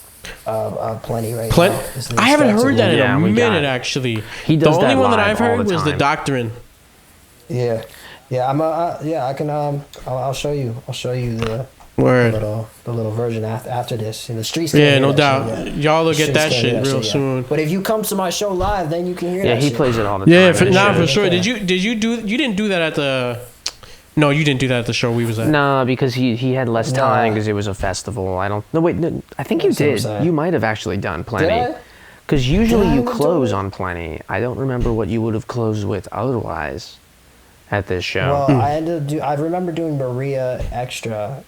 of Plenty now. I haven't heard that in a minute actually. He does the only one that live I've heard the was the time. Doctrine. Yeah, I can I'll show you the Word. the little version after this in the streets. Yeah, no doubt. Y'all will get that shit real soon. But if you come to my show live, then you can hear that. Yeah, he shit. plays it all the time. Yeah, for sure. Did you didn't do that at the? No, you didn't do that at the show we was at. No, because he had less time because it was a festival. I think you did. You might have actually done Plenty. Because usually you close on Plenty. I don't remember what you would have closed with otherwise at this show. Well, I remember doing Maria Extra.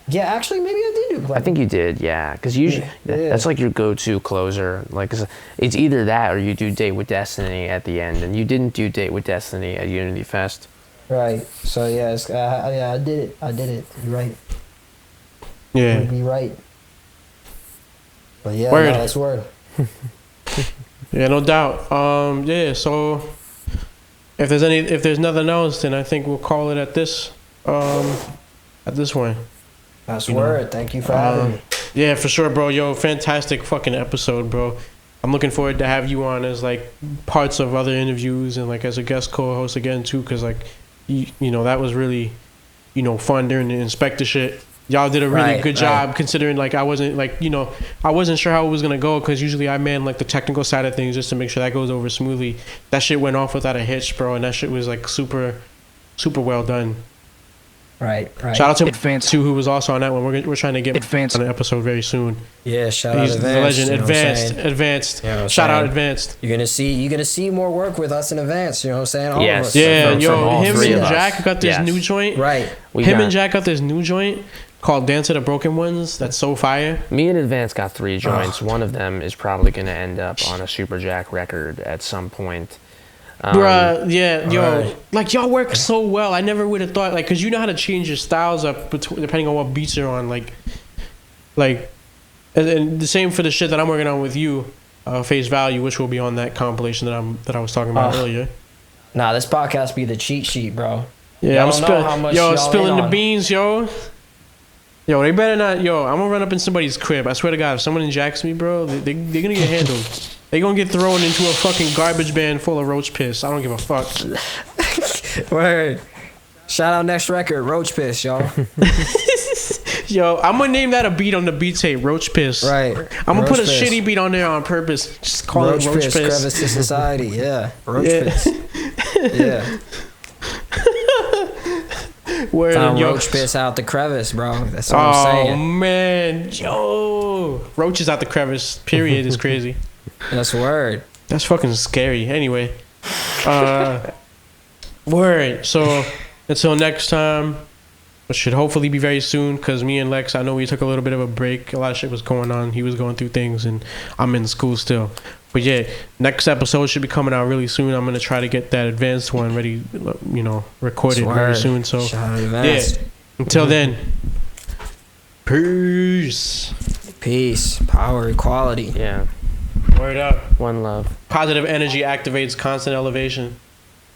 Yeah, actually, maybe I did do Plenty. I think you did, yeah. Because usually that's like your go-to closer. Like, it's either that or you do Date with Destiny at the end. And you didn't do Date with Destiny at Unity Fest. Right. So yeah, I did it. You're right. Yeah. You'd be right. But yeah, word. No, that's word. Yeah, no doubt. Yeah. So if there's nothing else, then I think we'll call it at this one. That's word. Thank you for having me. Yeah, for sure, bro. Yo, fantastic fucking episode, bro. I'm looking forward to have you on as like parts of other interviews and like as a guest co-host again too, because like you know that was really fun during the inspector shit. Y'all did a really good job considering like I wasn't like I wasn't sure how it was gonna go because usually I man like the technical side of things just to make sure that goes over smoothly. That shit went off without a hitch, bro, and that shit was like super well done. Right. Shout out to Advanced too, who was also on that one. We're trying to get Advanced on an episode very soon. Yeah, shout out He's Advanced. the legend. Advanced. Shout out Advanced. You're gonna see more work with us in Advanced. You know what I'm saying? All Yes. of us. Yeah, From yo, him three and of us. Jack got this new joint. Right. And Jack got this new joint called Dance of the Broken Ones. That's so fire. Me and Advance got 3 joints. One of them is probably going to end up on a Super Jack record at some point. Bruh, yeah, yo, like y'all work so well. I never would have thought, like, cause you know how to change your styles up depending on what beats you're on, like, and the same for the shit that I'm working on with you, Face Value, which will be on that compilation that I was talking about earlier. Nah, this podcast be the cheat sheet, bro. Yeah, I'm spilling the beans, yo. Yo, they better not. Yo, I'm gonna run up in somebody's crib. I swear to God, if someone injects me, bro, they're gonna get handled. They gonna get thrown into a fucking garbage bin full of roach piss. I don't give a fuck. Word. Shout out next record, Roach Piss, y'all. Yo, I'm gonna name that a beat on the beat tape, Roach Piss. Right. I'm gonna put a Piss. shitty beat on there on purpose. Just call it Roach Piss. Crevice to society. Yeah. Roach Piss. Yeah. Word, roach piss out the crevice, bro. That's what I'm saying. Oh man, yo, roaches out the crevice. Period is crazy. That's word. That's fucking scary. Anyway, word. So until next time, which should hopefully be very soon, because me and Lex, I know we took a little bit of a break. A lot of shit was going on. He was going through things, and I'm in school still. But yeah, next episode should be coming out really soon. I'm gonna try to get that advanced one ready, recorded very soon. So yeah, until then, peace. Peace, power, equality. Yeah. Word up. One love. Positive energy activates constant elevation.